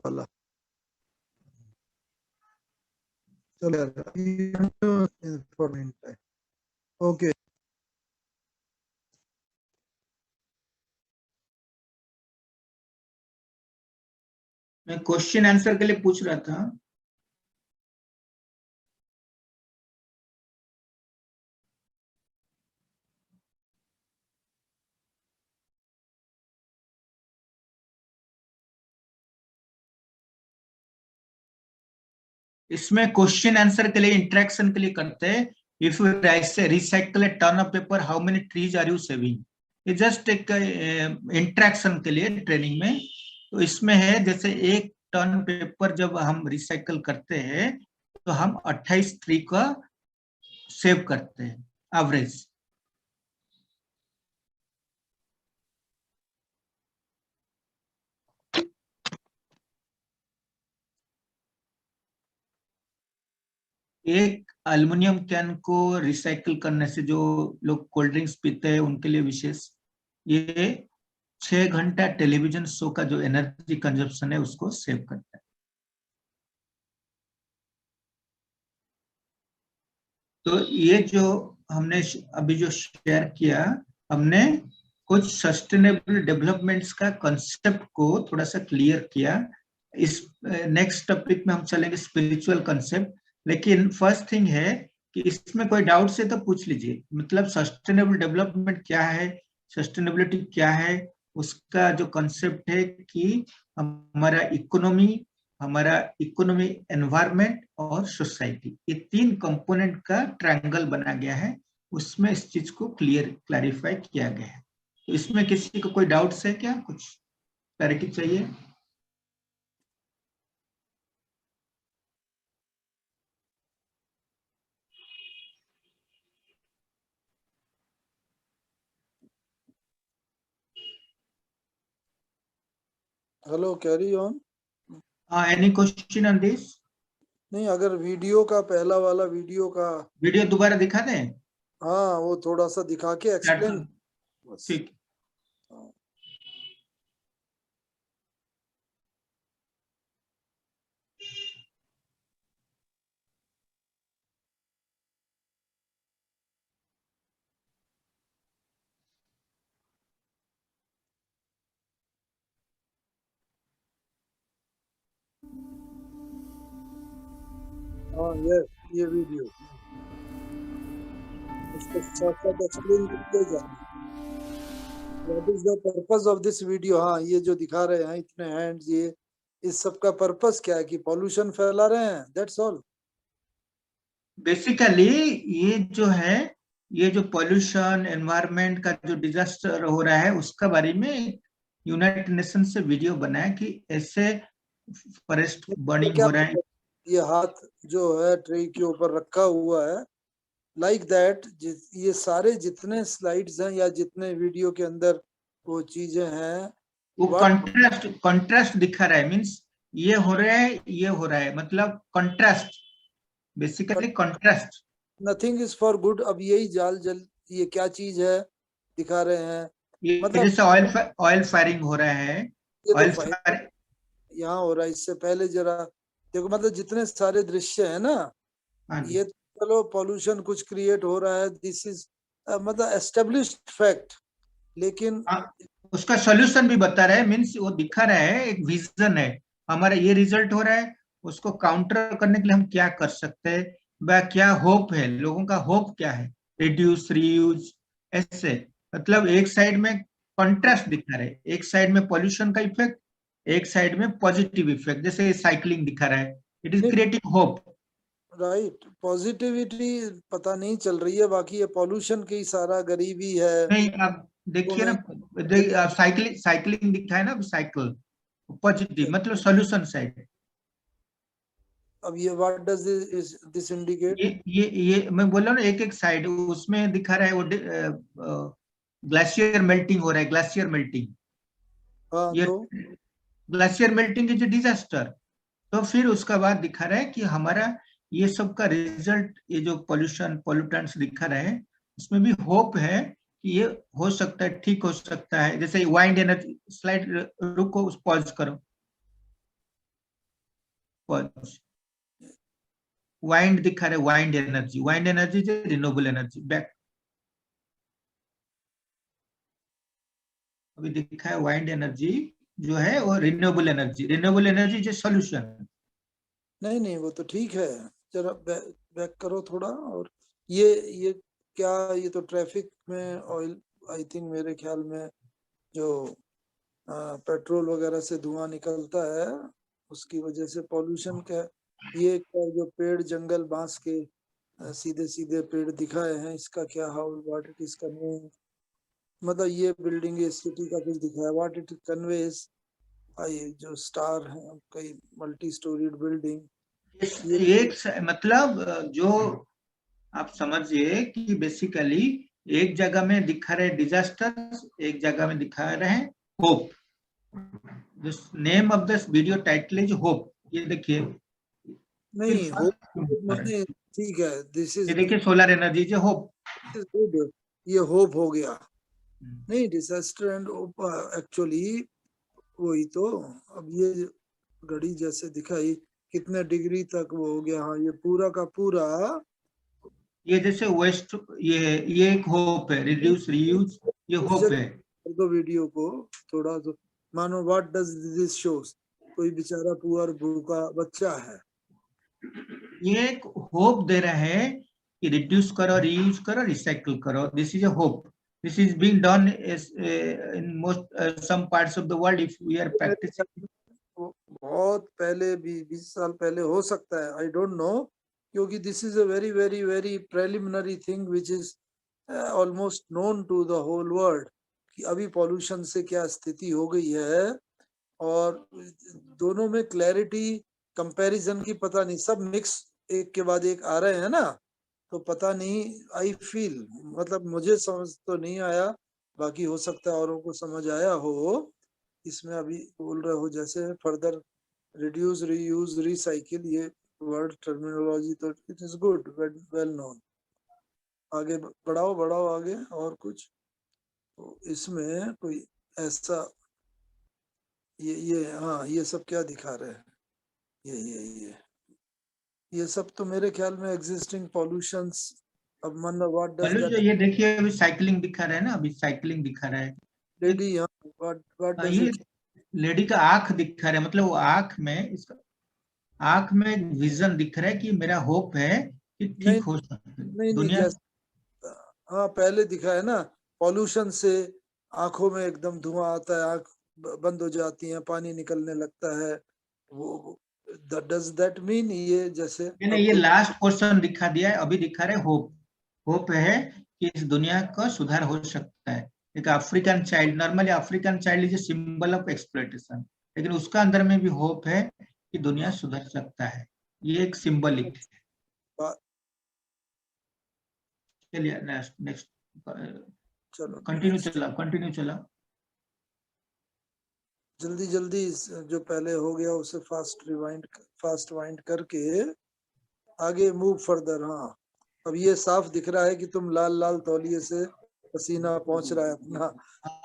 वाला। चलो यार ओके। मैं क्वेश्चन आंसर के लिए पूछ रहा था। इसमें क्वेश्चन आंसर के लिए इंटरेक्शन के लिए करते हैं। If you recycle a ton of paper, how many trees are you saving? ये जस्ट एक इंटरेक्शन के लिए ट्रेनिंग में। तो इसमें है जैसे 1 टन पेपर जब हम रिसाइकल करते हैं तो हम 28 ट्री का सेव करते हैं एवरेज। एक एल्युमिनियम कैन को रिसाइकल करने से जो लोग कोल्ड ड्रिंक्स पीते हैं उनके लिए विशेष, ये 6 घंटा टेलीविजन शो का जो एनर्जी कंजप्शन है उसको सेव करता है। तो ये जो हमने अभी जो शेयर किया, हमने कुछ सस्टेनेबल डेवलपमेंट्स का कंसेप्ट को थोड़ा सा क्लियर किया। इस नेक्स्ट टॉपिक में हम चलेंगे स्पिरिचुअल कंसेप्ट, लेकिन फर्स्ट थिंग है कि इसमें कोई डाउट से तो पूछ लीजिए, मतलब सस्टेनेबल डेवलपमेंट क्या है, सस्टेनेबिलिटी क्या है, उसका जो कंसेप्ट है कि हमारा इकोनॉमी, एनवायरमेंट और सोसाइटी, ये 3 कंपोनेंट का ट्रायंगल बना गया है, उसमें इस चीज को क्लैरिफाई किया गया है। तो इसमें किसी को कोई डाउट्स है क्या, कुछ क्लैरिटी चाहिए? Hello, carry on. Any question on this? नहीं, अगर वीडियो का पहला वाला वीडियो का वीडियो दोबारा दिखा दें? हाँ, वो थोड़ा सा दिखा के एक्सप्लेन। ठीक। हाँ, ये वीडियो इसको साथ साथ एक्सप्लेन करते जाना। What is the purpose of this video? हाँ, ये जो दिखा रहे हैं इतने हैंड्स, ये इस सब का पर्पस क्या है? कि पॉल्यूशन फैला रहे हैं, दैट्स ऑल। बेसिकली ये जो पॉल्यूशन, एनवायरनमेंट का जो डिजास्टर हो रहा है, उसका बारे में यूनाइटेड नेशन से वीडियो बनाया कि ऐसे फॉरेस्ट बर्निंग हो रहा है। ये हाथ जो है ट्रे के ऊपर रखा हुआ है, लाइक दैट, ये सारे जितने स्लाइड्स हैं या जितने वीडियो के अंदर वो चीजें हैं, वो कंट्रास्ट दिखा रहा है, मींस ये हो रहा है, मतलब contrast, basically contrast. Nothing is for good. अब यही जल ये क्या चीज है दिखा रहे हैं, मतलब जैसे ऑयल फायरिंग हो रहा है, ऑयल फायरिंग यहाँ हो रहा है। इससे पहले जरा देखो, मतलब जितने सारे दृश्य है ना, ये चलो पॉल्यूशन कुछ क्रिएट हो रहा है, दिस इज मतलब एस्टेब्लिश्ड फैक्ट, लेकिन उसका सॉल्यूशन भी बता रहा है, मींस वो दिखा रहा है, एक विजन है, हमारा ये रिजल्ट हो रहा है, उसको काउंटर करने के लिए हम क्या कर सकते हैं, वह क्या होप है, लोगों का होप क्या है, रिड्यूस, रीयूज, ऐसे। मतलब एक साइड में कंट्रास्ट दिखा रहा है, एक साइड में पॉल्यूशन का इफेक्ट, एक साइड में पॉजिटिव इफेक्ट, जैसे साइकिलिंग दिखा रहा है, it is creating hope. Right, positivity पता नहीं चल रही है, बाकी ये पॉल्यूशन की सारा गरीबी है। नहीं, आप देखिए ना, साइकिलिंग दिखा है ना, साइकिल पॉजिटिव, मतलब सॉल्यूशन साइड। अब ये व्हाट डज दिस इंडिकेट? ये मैं बोल रहा हूँ ना, एक साइड उसमें दिखा रहा है, वो ग्लेशियर मेल्टिंग हो रहा है, ग्लेशियर मेल्टिंग। हाँ, ये तो ग्लेशियर मेल्टिंग इज डिजास्टर। तो फिर उसका बाद दिखा रहा है कि हमारा ये सब का रिजल्ट, ये जो पॉल्यूटेंट्स दिखा रहे हैं, उसमें भी होप है कि ये हो सकता है, ठीक हो सकता है। जैसे वाइंड एनर्जी, स्लाइड रुको, पॉज करो, पॉज। वाइंड दिखा रहे, वाइंड एनर्जी जो रिन्यूएबल एनर्जी, बैक अभी दिखा है, वाइंड एनर्जी जो है वो रिन्यूएबल एनर्जी जो सॉल्यूशन। नहीं, वो तो ठीक है, जरा बैक करो थोड़ा। और ये क्या, ये तो ट्रैफिक में ऑयल, आई थिंक मेरे ख्याल में जो पेट्रोल वगैरह से धुआं निकलता है, उसकी वजह से पॉल्यूशन का। ये जो पेड़, जंगल, बांस के सीधे सीधे पेड़ दिखाए हैं, इसका क्या how what it is conveying, मतलब ये बिल्डिंग, ये सिटी का कुछ दिखाया, व्हाट इट कन्वेज। ये जो स्टार है, कई मल्टी स्टोरीड बिल्डिंग, एक मतलब जो आप समझिए कि बेसिकली एक जगह में दिखा रहे डिजास्टर, एक जगह में दिखा रहे हैं hope. Name of this video title is hope. ये देखिए, नहीं होप मतलब ठीक है, दिस इज, ये देखिए सोलर एनर्जी जो होप, गुड, ये होप हो गया। नहीं, डिजास्टर एंड एक्चुअली वही तो। अब ये घड़ी जैसे दिखाई, कितने डिग्री तक वो हो गया। हाँ, ये पूरा का पूरा, ये जैसे वेस्ट, ये एक होप है, रिड्यूस, रीयूज, ये होप है। कर दो वीडियो को थोड़ा, तो मानो व्हाट डज दिस शोज, कोई बेचारा पुअर भूखा बच्चा है, ये एक होप दे रहे हैं कि रिड्यूस करो, रीयूज करो, रिसाइकल करो. This is a hope. This is being done in most some parts of the world if we are practising. वो बहुत पहले भी 20 साल पहले हो सकता है, आई डोंट नो, क्योंकि this is a very very very preliminary thing which is almost known to the whole world कि अभी पॉल्यूशन से क्या स्थिति हो गई है, और दोनों में क्लैरिटी कंपैरिजन की पता नहीं, सब मिक्स एक के बाद एक आ रहे हैं ना, तो पता नहीं. आई फील, मतलब मुझे समझ तो नहीं आया, बाकी हो सकता है औरों को समझ आया हो. इसमें अभी बोल रहे हो जैसे फर्दर रिड्यूस, रीयूज, रिसाइकिल, ये वर्ड टर्मिनोलॉजी तो it is good, well known. आगे बढ़ाओ बढ़ाओ आगे, और कुछ तो इसमें कोई ऐसा, ये हाँ, ये सब क्या दिखा रहे हैं, ये सब तो मेरे ख्याल में एग्जिस्टिंग पॉल्यूशंस. अब मन व्हाट डज जो दैट ये देखिए अभी साइकिलिंग दिखा रहा है ना, अभी साइकिलिंग दिखा रहा है. लेडी, व्हाट डज ये इट, लेडी का आंख दिखा रहा है, मतलब वो आंख में, इसका आंख में एक विजन दिख रहा है कि मेरा होप है कि नहीं ठीक हो सकता है नहीं दुनिया. जैसे हाँ पहले दिखा है ना, पॉल्यूशन से आंखों में एकदम धुआं आता है, आंख बंद हो जाती है, पानी निकलने लगता है, वो डज दैट मीन ये जैसे नहीं, ये लास्ट पोर्शन दिखा दिया है. अभी दिखा रहे होप. होप है कि इस दुनिया का सुधार हो सकता है. एक African child, normally African child is symbol of exploitation, लेकिन उसका अंदर में भी होप है कि दुनिया सुधर सकता है. ये एक सिंबलिक है. चलिए नेक्स्ट चलो कंटिन्यू चला. जल्दी जल्दी जो पहले हो गया उसे फास्ट वाइंड करके आगे मूव फर्दर. हाँ अब ये साफ दिख रहा है कि तुम लाल लाल तौलिए से पसीना पहुंच रहा है अपना.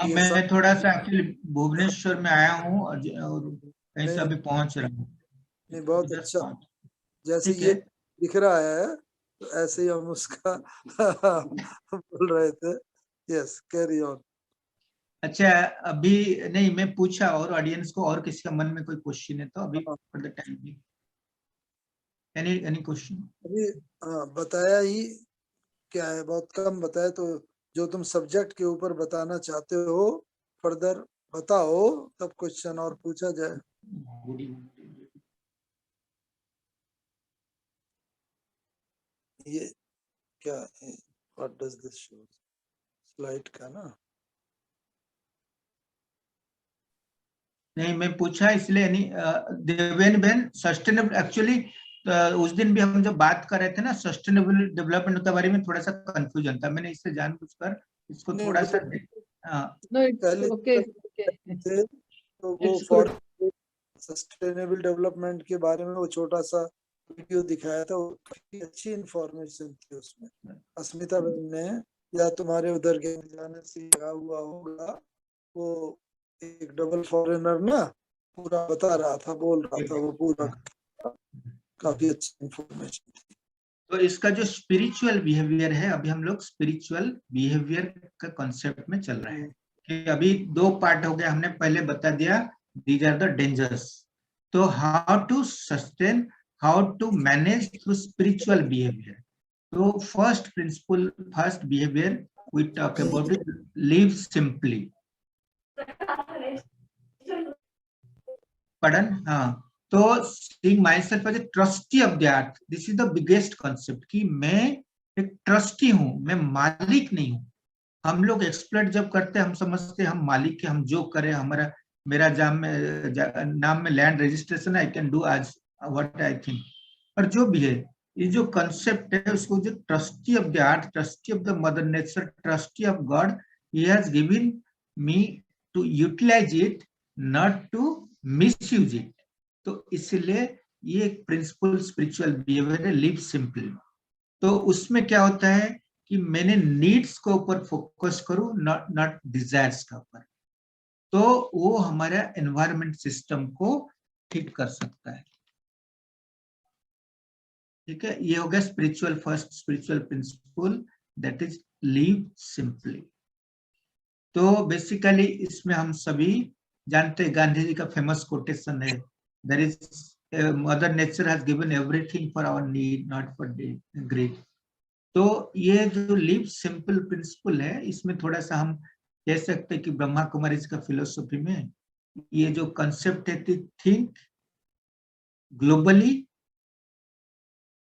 ये मैं सब थोड़ा सा एक्चुअली भुवनेश्वर में आया हूँ और कहीं से नहीं अभी पहुंच रहा हूँ. नहीं, बहुत जस्ट अच्छा. जैसे ठीक ये है. दिख रहा है तो ऐसे ही हम उसका बोल रहे थे. Yes, carry on. अच्छा, अभी नहीं, मैं पूछा और ऑडियंस को, और किसी का मन में कोई क्वेश्चन है तो अभी फॉर द टाइम भी एनी क्वेश्चन. अभी हाँ बताया ही क्या है, बहुत कम बताया, तो जो तुम सब्जेक्ट के ऊपर बताना चाहते हो फर्दर बताओ, तब क्वेश्चन और पूछा जाए. ये क्या है, what does this show, slide का ना. नहीं, मैं पूछा इसलिए नहीं. देवेन बेन, सस्टेनेबल एक्चुअली उस दिन भी हम जब बात कर रहे थे ना सस्टेनेबल डेवलपमेंट के बारे में, थोड़ा सा कंफ्यूजन था. मैंने इससे जानबूझकर इसको नहीं थोड़ा वो सा पहले okay. थे तो वो It's for good. Sustainable development के बारे में वो छोटा सा वीडियो दिखाया था, वो काफी अच्छी इंफॉर्मेशन थी उसमें. अस्मिता बहन ने, या तुम्हारे उधर के जाने से लगा हुआ होगा, वो एक डबल फॉरेनर ना पूरा बता रहा था, बोल रहा था, वो पूरा काफी अच्छी इंफॉर्मेशन थी. तो इसका जो स्पिरिचुअल बिहेवियर है, अभी हम लोग स्पिरिचुअल बिहेवियर का कॉन्सेप्ट में चल रहे हैं. कि अभी 2 पार्ट हो गया, हमने पहले बता दिया दीज आर द डेंजर्स. तो how to sustain, how to manage through spiritual behaviour. तो first principle, first behaviour we talk about it, live simply. पढ़न, हाँ. तो seeing myself as a trustee of the earth, this is the biggest concept कि मैं एक trustee हूँ, मैं मालिक नहीं हूँ. हम लोग एक्सप्लोइट जब करते हैं, हम समझते हैं हम मालिक के, हम जो करें, हमारा मेरा नाम में land registration, I can do आज व्हाट आई थिंक. पर जो भी है, ये जो कंसेप्ट है उसको, जो trustee of the earth, trustee of the mother nature, trustee of God, he has given me to utilise it, not to misuse it. तो इसलिए ये एक प्रिंसिपल स्पिरिचुअल बिहेवियर है, लिव सिंपल. तो उसमें क्या होता है कि मैंने नीड्स के ऊपर फोकस करूं, नॉट डिजायर्स के ऊपर. तो वो हमारा एनवायरमेंट सिस्टम को ठीक कर सकता है. ठीक है, ये हो गया spiritual, first spiritual principle, that is live simply. तो बेसिकली इसमें हम सभी जानते हैं, गांधी जी का फेमस कोटेशन है, there is mother nature has given everything for our need not for greed. तो ये जो लिव सिंपल प्रिंसिपल है, इसमें थोड़ा सा हम कह सकते हैं कि ब्रह्मा कुमारी का फिलोसफी में ये जो कंसेप्ट है, थिंक ग्लोबली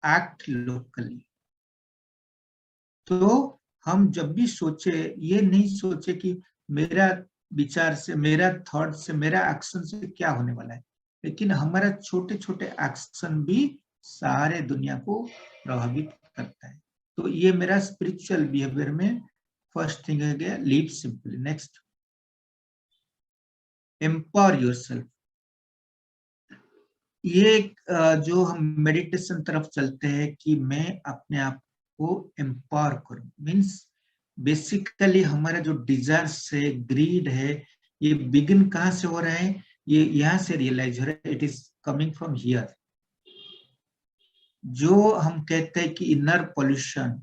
एक्ट लोकली। तो हम जब भी सोचे, ये नहीं सोचे कि मेरा विचार से, मेरा थॉट से, मेरा एक्शन से क्या होने वाला है, लेकिन हमारा छोटे छोटे एक्शन भी सारे दुनिया को प्रभावित करता है। तो ये मेरा स्पिरिचुअल बिहेवियर में फर्स्ट थिंग है गया, live simply. Next, empower yourself. ये जो हम मेडिटेशन तरफ चलते हैं कि मैं अपने आप को एम्पावर करूं, मीन्स बेसिकली हमारा जो डिजायर्स है, ग्रीड है, ये बिगिन कहाँ से हो रहा है, ये यहाँ से रियलाइज हो रहा है, it is coming from here. जो हम कहते हैं कि inner pollution,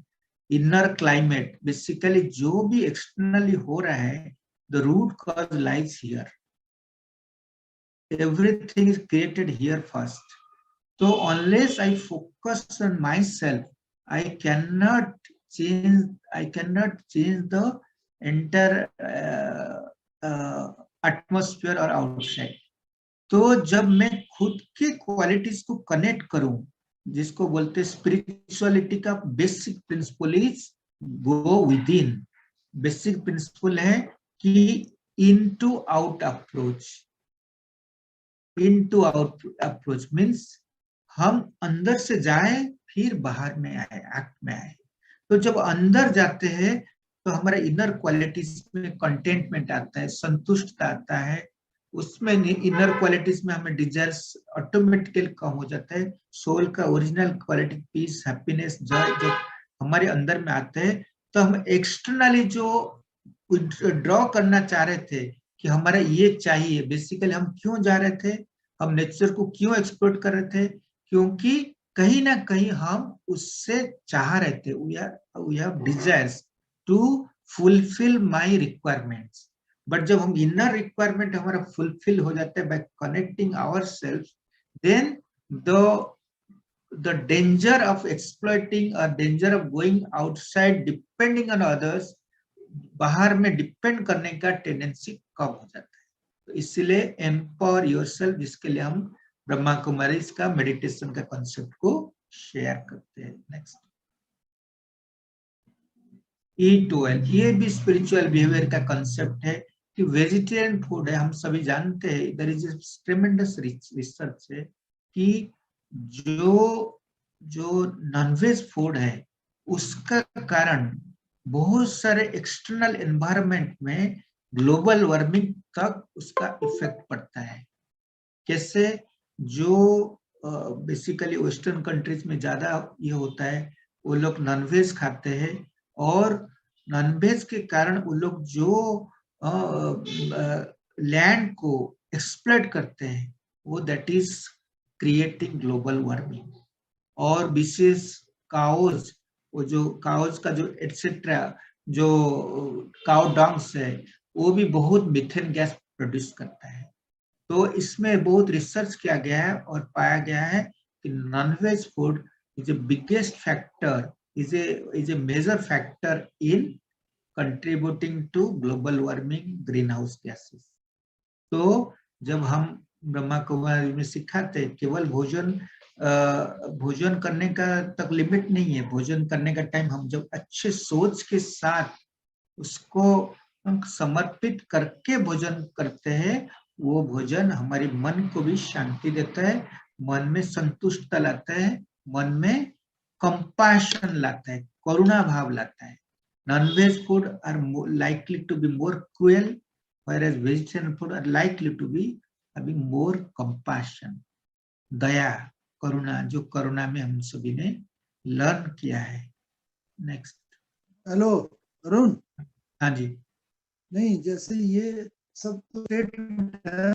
inner climate, basically जो भी एक्सटर्नली हो रहा है, the root cause lies here, everything is created here first. So unless I focus on myself, I cannot change the entire atmosphere or outside. तो जब मैं खुद के क्वालिटीज को कनेक्ट करूं, जिसको बोलते स्पिरिचुअलिटी का basic principle is go within. Basic principle है कि in to out approach. Into out approach means हम अंदर से जाए फिर बाहर में आए, एक्ट में आए। तो जब अंदर जाते हैं तो हमारा इनर क्वालिटीज में कंटेंटमेंट आता है, संतुष्टता आता है, उसमें इनर क्वालिटीज में हमें डिजायर्स ऑटोमेटिकली कम हो जाता है। सोल का original quality peace, happiness, joy जो हमारे अंदर में आते हैं, तो हम एक्सटर्नली जो ड्रॉ करना चाह रहे थे कि हमारा ये चाहिए, बेसिकली हम क्यों जा रहे थे, हम नेचर को क्यों एक्सप्लोर कर रहे थे, क्योंकि कहीं ना कहीं हम उससे चाह रहे थे, we have desires to fulfil my requirements. But जब हम इनर रिक्वायरमेंट हमारा फुलफिल हो जाता है by connecting ourselves, then the danger of exploiting or danger of going outside depending on others, बाहर में डिपेंड करने का टेंडेंसी कम हो जाता है। तो इसलिए एम्पावर योरसेल्फ, जिसके लिए हम ब्रह्मा कुमारी का मेडिटेशन का कॉन्सेप्ट को शेयर करते हैं। नेक्स्ट, E12, ये भी स्पिरिचुअल बिहेवियर का कॉन्सेप्ट है कि वेजिटेरियन फूड है, हम सभी जानते हैं, देयर इज ट्रेमेंडस रिसर्च है कि जो नॉनवेज फूड है उसका कारण बहुत सारे एक्सटर्नल एनवायरनमेंट में ग्लोबल वार्मिंग तक उसका इफेक्ट पड़ता है। कैसे, जो बेसिकली वेस्टर्न कंट्रीज में ज्यादा ये होता है, वो लोग नॉनवेज खाते हैं और नॉनवेज के कारण वो लोग जो लैंड को एक्सप्लॉइट करते हैं, वो that is creating global warming. और विशेष काउज, वो जो काउज का जो एटसेट्रा जो काउ डंग्स है, वो भी बहुत मीथेन गैस प्रोड्यूस करता है। तो इसमें बहुत रिसर्च किया गया है और पाया गया है कि nonveg food is a biggest factor, is a major factor in contributing to global warming, green house gases. तो जब हम ब्रह्मा कुमारी में सिखाते, केवल भोजन करने का तक लिमिट नहीं है, भोजन करने का टाइम हम जब अच्छे सोच के साथ उसको समर्पित करके भोजन करते हैं, वो भोजन हमारे मन को भी शांति देता है, मन में संतुष्टता लाता है, मन में कंपैशन लाता है, करुणा भाव लाता है। Nonveg food are likely to be more cruel, whereas vegetarian food are likely to be having more compassion, दया, करुणा, जो करुणा में हम सभी ने लर्न किया है। नेक्स्ट। हेलो अरुण। हाँ जी। नहीं, जैसे ये सब स्टेटमेंट है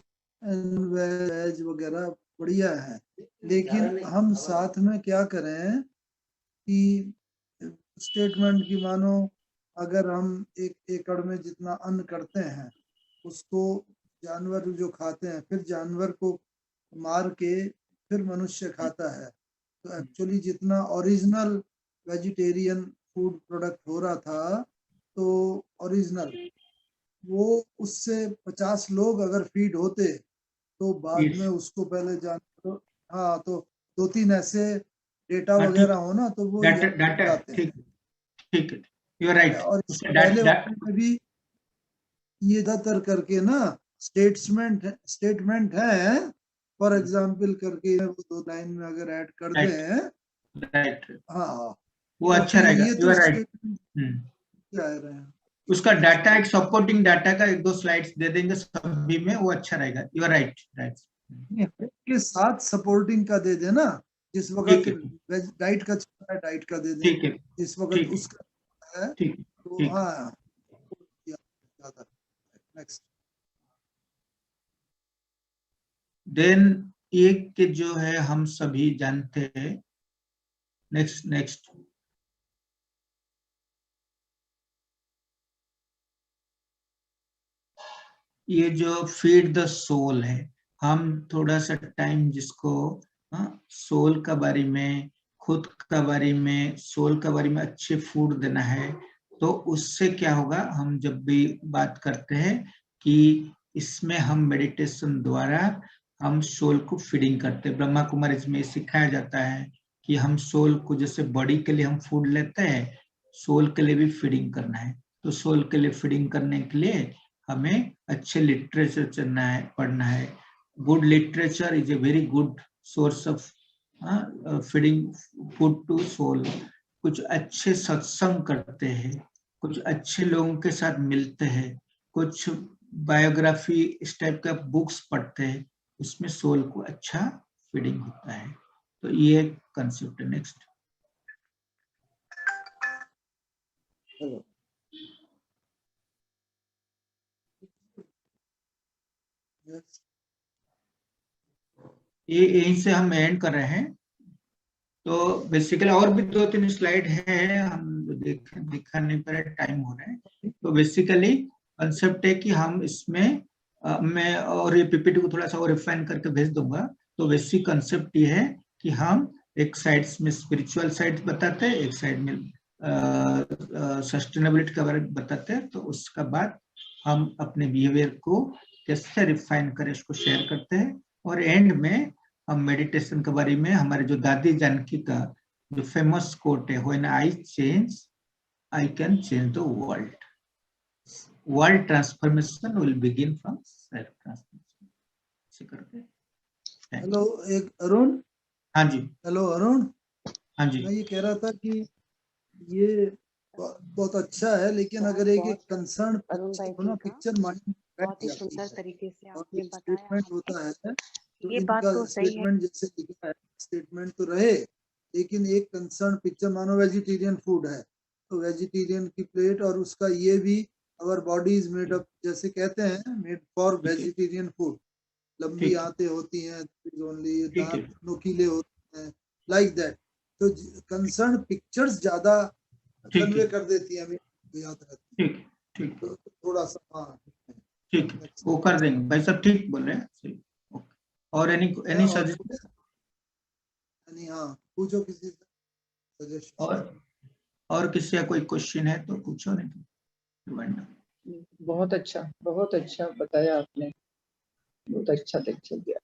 वेज वगैरह बढ़िया है, लेकिन हम साथ में क्या करें कि स्टेटमेंट की मानो अगर हम 1 एकड़ में जितना अन्न करते हैं उसको जानवर जो खाते हैं, फिर जानवर को मार के फिर मनुष्य खाता है, तो एक्चुअली जितना ओरिजिनल वेजिटेरियन फूड प्रोडक्ट हो रहा था, तो ओरिजिनल वो उससे 50 लोग अगर फीड होते तो बाद Yes. में उसको पहले जानवर, हाँ, तो 2-3 ऐसे डेटा हाँ, वगैरह हो ना, तो वो डाटा यहाँ डाटा जाते हैं। ठीक ठीक है, यू आर राइट। और इससे पहले वाले में भी ये ज्यादातर करके ना स्टेटमेंट है, फॉर एग्जाम्पल करके वो 2 लाइन में अगर ऐड कर Right. दें, राइट, हाँ, वो तो अच्छा फिर रहेगा, ये यू तो आर राइट। स्टेटमेंट क्या रहे हैं, उसका डाटा, एक सपोर्टिंग डाटा का 1-2 स्लाइड्स दे देंगे सभी में, वो अच्छा रहेगा, यू आर राइट। राइट, के साथ सपोर्टिंग का दे देना, जिस ठीक वक्त है, डाइट का चल रहा है डाइट का दे दें, ठीक है, जिस वक्त ठीक है, उसका है, ठीक है, तो ठीक है। हाँ, ज्यादा। नेक्स्ट। देन एक के जो है हम सभी जानते हैं, नेक्स्ट नेक्स्ट, ये जो फीड द सोल है, हम थोड़ा सा टाइम जिसको सोल का बारे में, खुद का बारे में, सोल का बारे में अच्छे फूड देना है, तो उससे क्या होगा, हम जब भी बात करते हैं कि इसमें हम मेडिटेशन द्वारा हम सोल को फीडिंग करते हैं। ब्रह्मा कुमारी में सिखाया जाता है कि हम सोल को, जैसे बॉडी के लिए हम फूड लेते हैं, सोल के लिए भी फीडिंग करना है। तो सोल के लिए फीडिंग करने के लिए हमें अच्छे लिटरेचर पढ़ना है। Good literature is a very good source of feeding food to soul. कुछ अच्छे सत्संग करते हैं, कुछ अच्छे लोगों के साथ मिलते हैं, कुछ बायोग्राफी इस टाइप का बुक्स पढ़ते हैं, उसमें सोल को अच्छा फीडिंग होता है। तो ये कंसेप्ट है। नेक्स्ट। हेलो, यस, ये यहीं से हम एंड कर रहे हैं। तो बेसिकली और भी 2-3 स्लाइड है, हम दिखा नहीं पा रहे, टाइम हो रहा है। तो बेसिकली कंसेप्ट है कि हम इसमें मैं और ये पीपीटी को थोड़ा सा और रिफाइन करके भेज दूंगा। तो बेसिक कंसेप्ट ये है कि हम एक साइड में स्पिरिचुअल साइड बताते हैं, एक साइड में सस्टेनेबिलिटी के बारे में बताते हैं। तो उसका बाद हम अपने बिहेवियर को कैसे रिफाइन करें इसको शेयर करते हैं, और एंड में हम मेडिटेशन के बारे में हमारे जो दादी जानकी का जो फेमस कोट है, when I change I can change the world, world transformation will begin from self transformation करके। हेलो, एक अरुण, हाँ जी, हेलो अरुण, हाँ जी, मैं ये कह रहा था कि ये बहुत अच्छा है, लेकिन अगर एक कंसर्न अरुण भाई जी का पिक्चर माइंड बहुत ही सुंदर तरीके से और आपने बताया। स्टेटमेंट होता है, तो ये बात इनका तो सही है। स्टेटमेंट जैसे लिखा है, स्टेटमेंट तो रहे, लेकिन एक कंसर्न पिक्चर, मानो वेजिटेरियन फूड है तो वेजिटेरियन की प्लेट, और उसका ये भी our body is made up, जैसे कहते हैं, मेड फॉर वेजिटेरियन फूड, लंबी आंतें होती हैं, ओनली दांत नुकीले होते हैं, लाइक दैट। तो कंसर्न पिक्चर्स ज्यादा कन्वे कर देती है, हमें याद रहती है। ठीक, तो थोड़ा सा, हाँ, ठीक, वो कर देंगे भाई सब, ठीक बोल रहे हैं। और एनी सजेशन? हाँ, पूछो किसी से सजेशन। और किसी का कोई क्वेश्चन है तो पूछो, नहीं तो बहुत अच्छा बताया आपने, बहुत अच्छा लेक्चर दिया।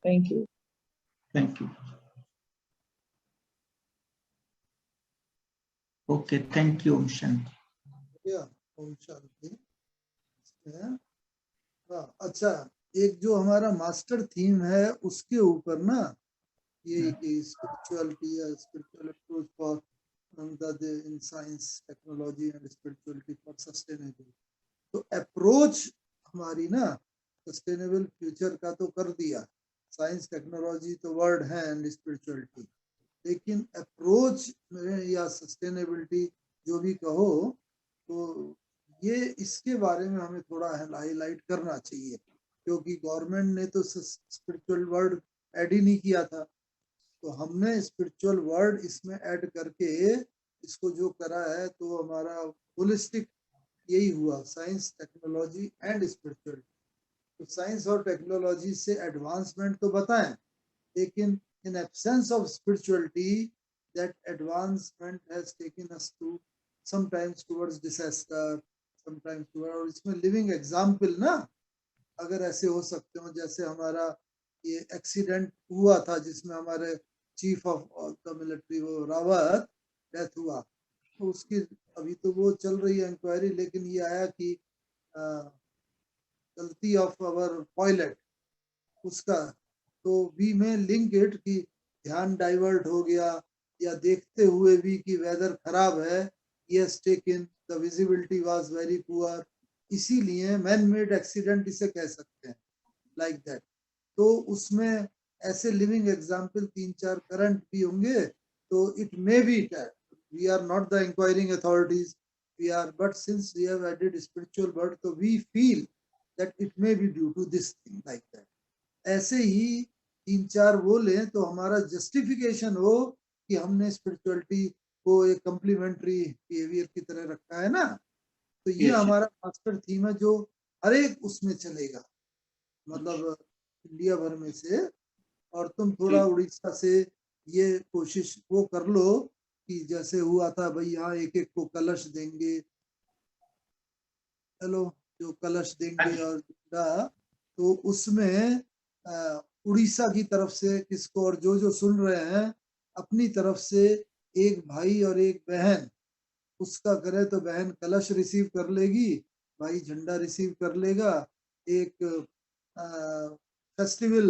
Thank you. Thank you. Okay, thank you. ओम शांति। ओम शांति। अच्छा, एक जो हमारा मास्टर थीम है उसके ऊपर ना, ये कि स्पिरिचुअलिटी या spiritual approach for in science, technology and spirituality for sustainable. तो अप्रोच हमारी ना सस्टेनेबल फ्यूचर का तो कर दिया, साइंस टेक्नोलॉजी तो वर्ड है एंड स्पिरिचुअलिटी, लेकिन अप्रोच या सस्टेनेबिलिटी जो भी कहो, तो ये इसके बारे में हमें थोड़ा हाईलाइट करना चाहिए, क्योंकि गवर्नमेंट ने तो स्पिरिचुअल वर्ड ऐड ही नहीं किया था, तो हमने स्पिरिचुअल वर्ड इसमें ऐड करके इसको जो करा है तो हमारा होलिस्टिक यही हुआ, साइंस, टेक्नोलॉजी एंड स्पिरिचुअलिटी। तो साइंस और टेक्नोलॉजी से एडवांसमेंट तो बताएं, लेकिन in absence of spirituality, that advancement has taken us to sometimes towards disaster, sometimes towards, और इसमें living example ना, अगर ऐसे हो सकते हो जैसे हमारा ये एक्सीडेंट हुआ था जिसमें हमारे चीफ ऑफ द मिलिट्री वो रावत डेथ हुआ, तो उसकी अभी तो वो चल रही है इंक्वायरी, लेकिन ये आया कि गलती ऑफ आवर पायलट उसका, तो वी में लिंक इट कि ध्यान डाइवर्ट हो गया, या देखते हुए भी कि वेदर खराब है, yes taken the visibility was very poor, इसीलिए मैन मेड एक्सीडेंट इसे कह सकते हैं, लाइक दैट। तो उसमें ऐसे लिविंग एग्जांपल 3-4 करंट भी होंगे, तो it may be that we are not the inquiring authorities, we are, but since we have added spiritual word, तो we feel that it may be due to this thing, like that. ऐसे ही 3-4 बोले तो हमारा justification हो कि हमने spirituality को एक कम्प्लीमेंट्री बिहेवियर की तरह रखा है ना, तो ये हमारा मास्टर थीम है जो हर एक उसमें चलेगा, मतलब इंडिया भर में से। और तुम थोड़ा उड़ीसा से ये कोशिश वो कर लो कि जैसे हुआ था भाई, यहाँ एक एक को कलश देंगे, चलो जो कलश देंगे और तो उसमें उड़ीसा की तरफ से किसको, और जो सुन रहे हैं अपनी तरफ से एक भाई और एक बहन उसका करे तो बहन कलश रिसीव कर लेगी, भाई झंडा रिसीव कर लेगा, एक फेस्टिवल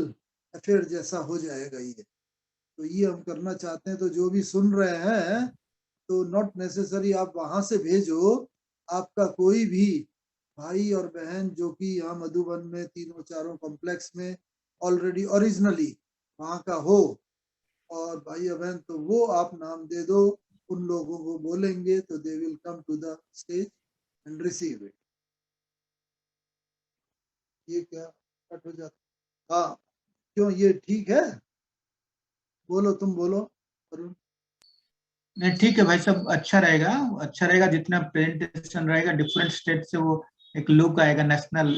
अफेयर जैसा हो जाएगा ये। तो ये हम करना चाहते हैं, तो जो भी सुन रहे हैं तो नॉट नेसेसरी आप वहां से भेजो, आपका कोई भी भाई और बहन जो कि यहाँ मधुबन में 3-4 कॉम्प्लेक्स में ऑलरेडी ओरिजिनली वहाँ का हो, और भाई और बहन, तो वो आप नाम दे दो, उन लोगों को बोलेंगे तो they will come to the stage and receive it. ये क्या कट हो जाता? हाँ, क्यों, ये ठीक है? बोलो, तुम बोलो अरुण। नहीं ठीक है भाई साहब, अच्छा रहेगा जितना प्रेजेंटेशन रहेगा डिफरेंट स्टेट से, वो एक लुक आएगा, नेशनल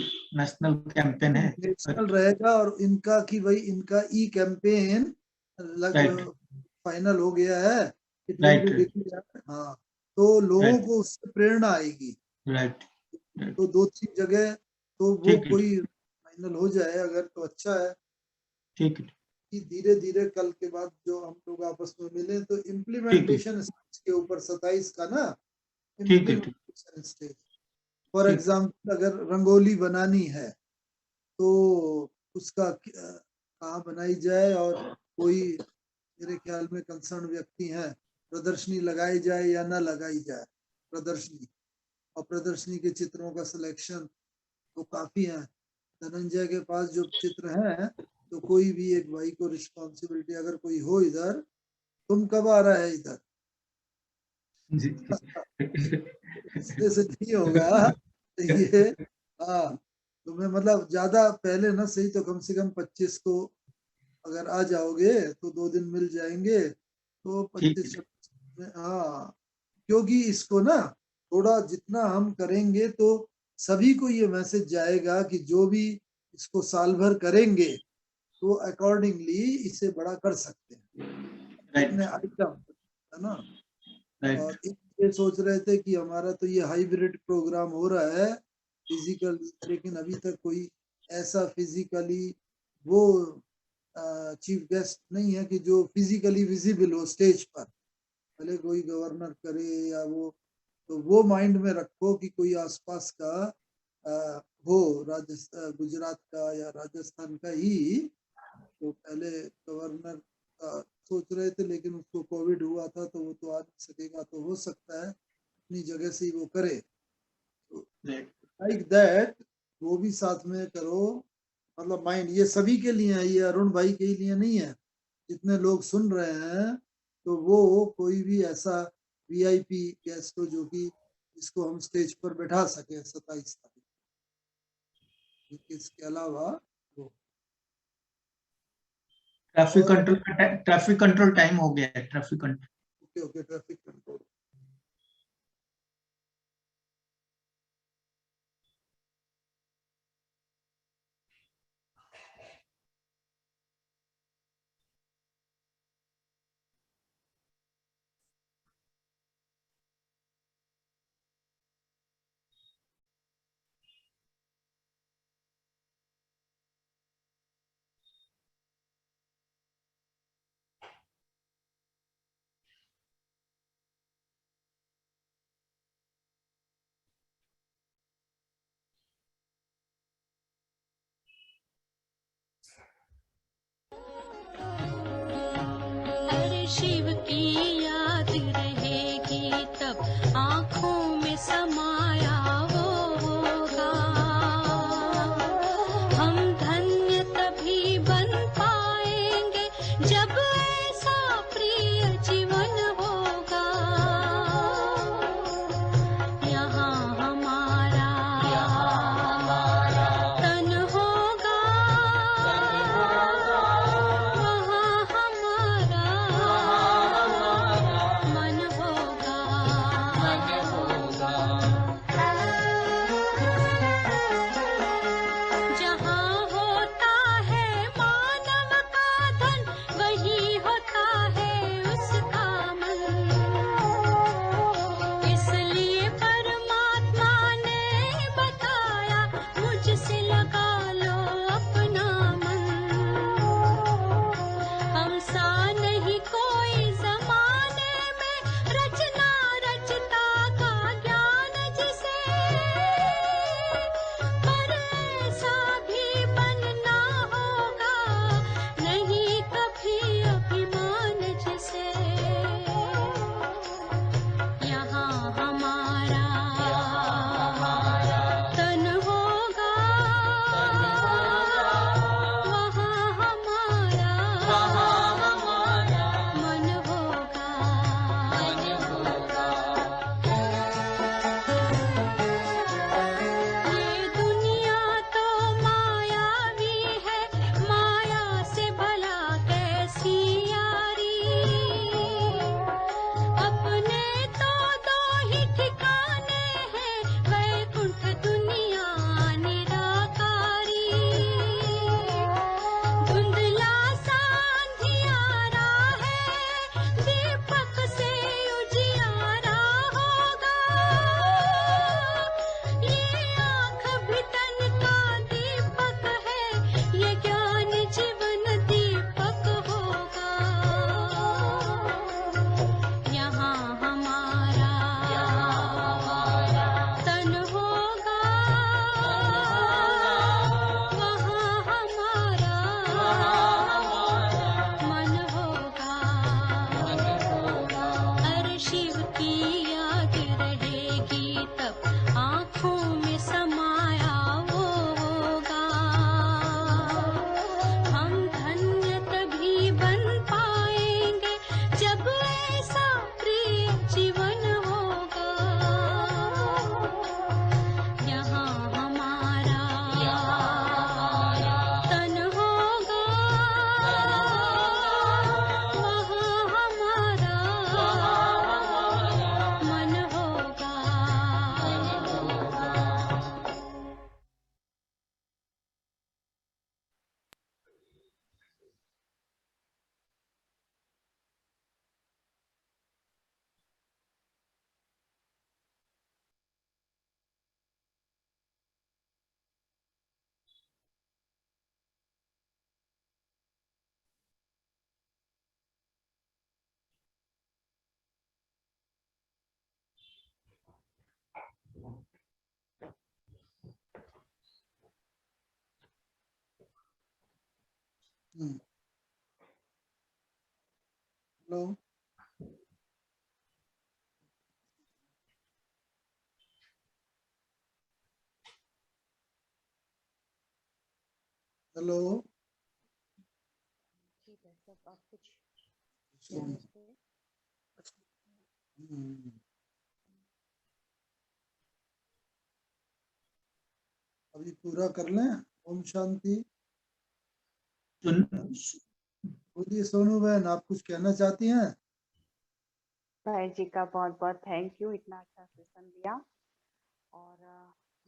कैंपेन है, नेशनल रहेगा। और इनका कि भाई इनका ई कैंपेन फाइनल हो गया है, इट विल बी डिक्लेयर्ड। हाँ, तो लोगों को उससे प्रेरणा आएगी। राइट, तो 2-3 जगह तो वो कोई फाइनल हो जाए अगर, तो अच्छा है। ठीक है, कि धीरे धीरे कल के बाद जो हम लोग आपस में मिले तो इम्प्लीमेंटेशन के ऊपर 27 का ना, इम्प्लीमेंटेशन स्टेज। फॉर एग्जाम्पल अगर रंगोली बनानी है तो उसका कहाँ बनाई जाए, और कोई मेरे ख्याल में कंसर्न व्यक्ति हैं, प्रदर्शनी लगाई जाए या ना लगाई जाए प्रदर्शनी, और प्रदर्शनी के चित्रों का सिलेक्शन तो काफी है। धनंजय के पास जो चित्र हैं, तो कोई भी एक भाई को रिस्पॉन्सिबिलिटी अगर कोई हो इधर, तुम कब आ रहा है इधर? इससे नहीं होगा ये। हाँ, तुम्हें मतलब ज्यादा पहले ना सही तो कम से कम 25 को अगर आ जाओगे तो 2 दिन मिल जाएंगे, तो 25। हाँ, क्योंकि इसको ना थोड़ा जितना हम करेंगे तो सभी को ये मैसेज जाएगा कि जो भी इसको साल भर करेंगे तो अकॉर्डिंगली इसे बड़ा कर सकते हैं अपने आइटम, है ना। और ये सोच रहे थे कि हमारा तो ये हाइब्रिड प्रोग्राम हो रहा है फिजिकल, लेकिन अभी तक कोई ऐसा फिजिकली वो चीफ गेस्ट नहीं है कि जो फिजिकली विजिबल हो स्टेज पर, भले कोई गवर्नर करे या वो, तो वो माइंड में रखो कि कोई आसपास का हो, राजस्थान, गुजरात का या राजस्थान का ही। तो पहले गवर्नर का सोच रहे थे, लेकिन उसको कोविड हुआ था तो वो तो आ नहीं सकेगा, तो हो सकता है अपनी जगह से ही वो करे, तो लाइक दैट वो भी साथ में करो। मतलब माइंड ये सभी के लिए है, ये अरुण भाई के लिए नहीं है, जितने लोग सुन रहे हैं, तो वो कोई भी ऐसा वीआईपी गेस्ट हो जो कि इसको हम स्टेज पर बैठा सके 27 तारीख। इसके अलावा वो ट्रैफिक कंट्रोल टाइम हो गया है, traffic control. Okay traffic control Shiv की याद रहेगी तब आँखों में समाया वो होगा। हम धन्य तभी बन पाएंगे जब ऐसा प्रिय जीवन होगा। यहाँ हमारा तन होगा, वहाँ हमारा मन होगा। जहाँ होता है मानव का धन, वही होता है उसका मन। इसलिए परमात्मा ने बताया, मुझसे लगा लो अपना मन। हम सा नहीं कोई जमाने में, रचना रचता का ज्ञान जिसे, पर ऐसा भी बनना होगा, नहीं कभी अभिमान जिसे। यहाँ हमारा तन होगा, वहाँ हमारा मन होगा। ये दुनिया तो मायावी है, माया से भला कैसी यारी। अपने तो दो ही ठिकाने हैं, वैकुंठ दुनिया निराकारी। धुंधला सा अंधियारा है, दीपक से उजियारा होगा। ये आँख भी तन का दीपक है, ये ज्ञान जीवन दीपक होगा। यहाँ हमारा तन होगा, वहाँ हमारा मन होगा। हर शिव की याद रहेगी तब आँखों में समाया वो होगा। हम धन्य तभी बन पाएंगे जब ऐसा प्रिय जीवन होगा। यहाँ हमारा तन होगा, वहाँ हमारा मन होगा। Hello, hello. ठीक है सब, आप कुछ सुन, शेयर हम्म, अभी पूरा कर लें। ओम शांति। बोलिए सोनू बहन, आप कुछ कहना चाहती हैं? भाई जी का बहुत बहुत थैंक यू, इतना अच्छा सेशन दिया। और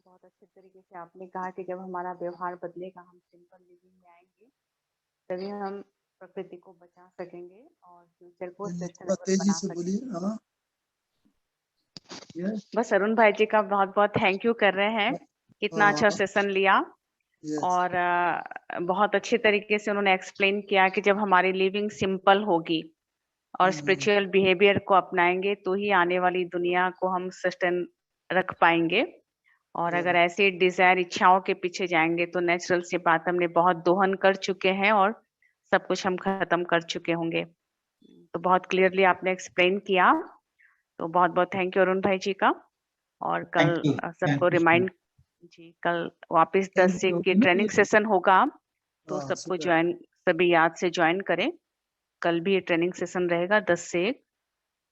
बहुत अच्छे तरीके से आपने कहा कि जब हमारा व्यवहार बदलेगा, हम सिंपल लिविंग में आएंगे, तभी हम प्रकृति को बचा सकेंगे और फ्यूचर को थोड़ा सस्टेनेबल तेजी बना से बोलिए। सकेंगे। हाँ, यस, बस अरुण भाई जी का बहुत बहुत थैंक यू कर रहे हैं, इतना अच्छा सेशन लिया। यस, और बहुत अच्छे तरीके से उन्होंने एक्सप्लेन किया कि जब हमारी लिविंग सिंपल होगी और स्पिरिचुअल बिहेवियर को अपनाएंगे, तो ही आने वाली दुनिया को हम सस्टेन रख पाएंगे। और अगर ऐसे डिजायर इच्छाओं के पीछे जाएंगे तो नेचुरल सी बात, हमने बहुत दोहन कर चुके हैं और सब कुछ हम खत्म कर चुके होंगे। तो बहुत क्लियरली आपने एक्सप्लेन किया, तो बहुत बहुत थैंक यू अरुण भाई जी का। और कल थैंक यू सबको रिमाइंड जी, कल वापस 10 से की ट्रेनिंग सेशन होगा, तो हाँ, सबको सुबह। ज्वाइन, सभी याद से ज्वाइन करें। कल भी ये ट्रेनिंग सेशन रहेगा 10 से 1,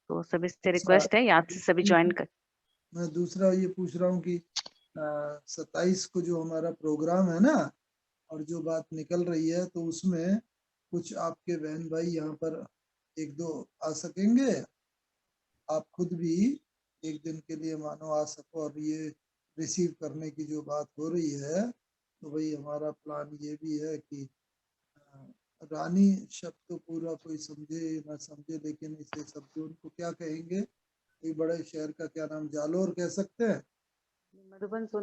तो सभी से रिक्वेस्ट है याद से सभी ज्वाइन कर। मैं दूसरा ये पूछ रहा हूँ कि 27 को जो हमारा प्रोग्राम है ना, और जो बात निकल रही है, तो उसमें कुछ आपके बहन भाई यहाँ पर 1-2 आ सकेंगे? आप खुद भी एक दिन के लिए मानो आ सको, और ये रिसीव करने की जो बात हो रही है, तो भाई हमारा प्लान ये भी है कि रानी शब्द तो पूरा कोई समझे ना समझे, लेकिन इसे शब्दों को क्या कहेंगे, कोई बड़े शहर का क्या नाम, जालोर कह सकते हैं? मधुबन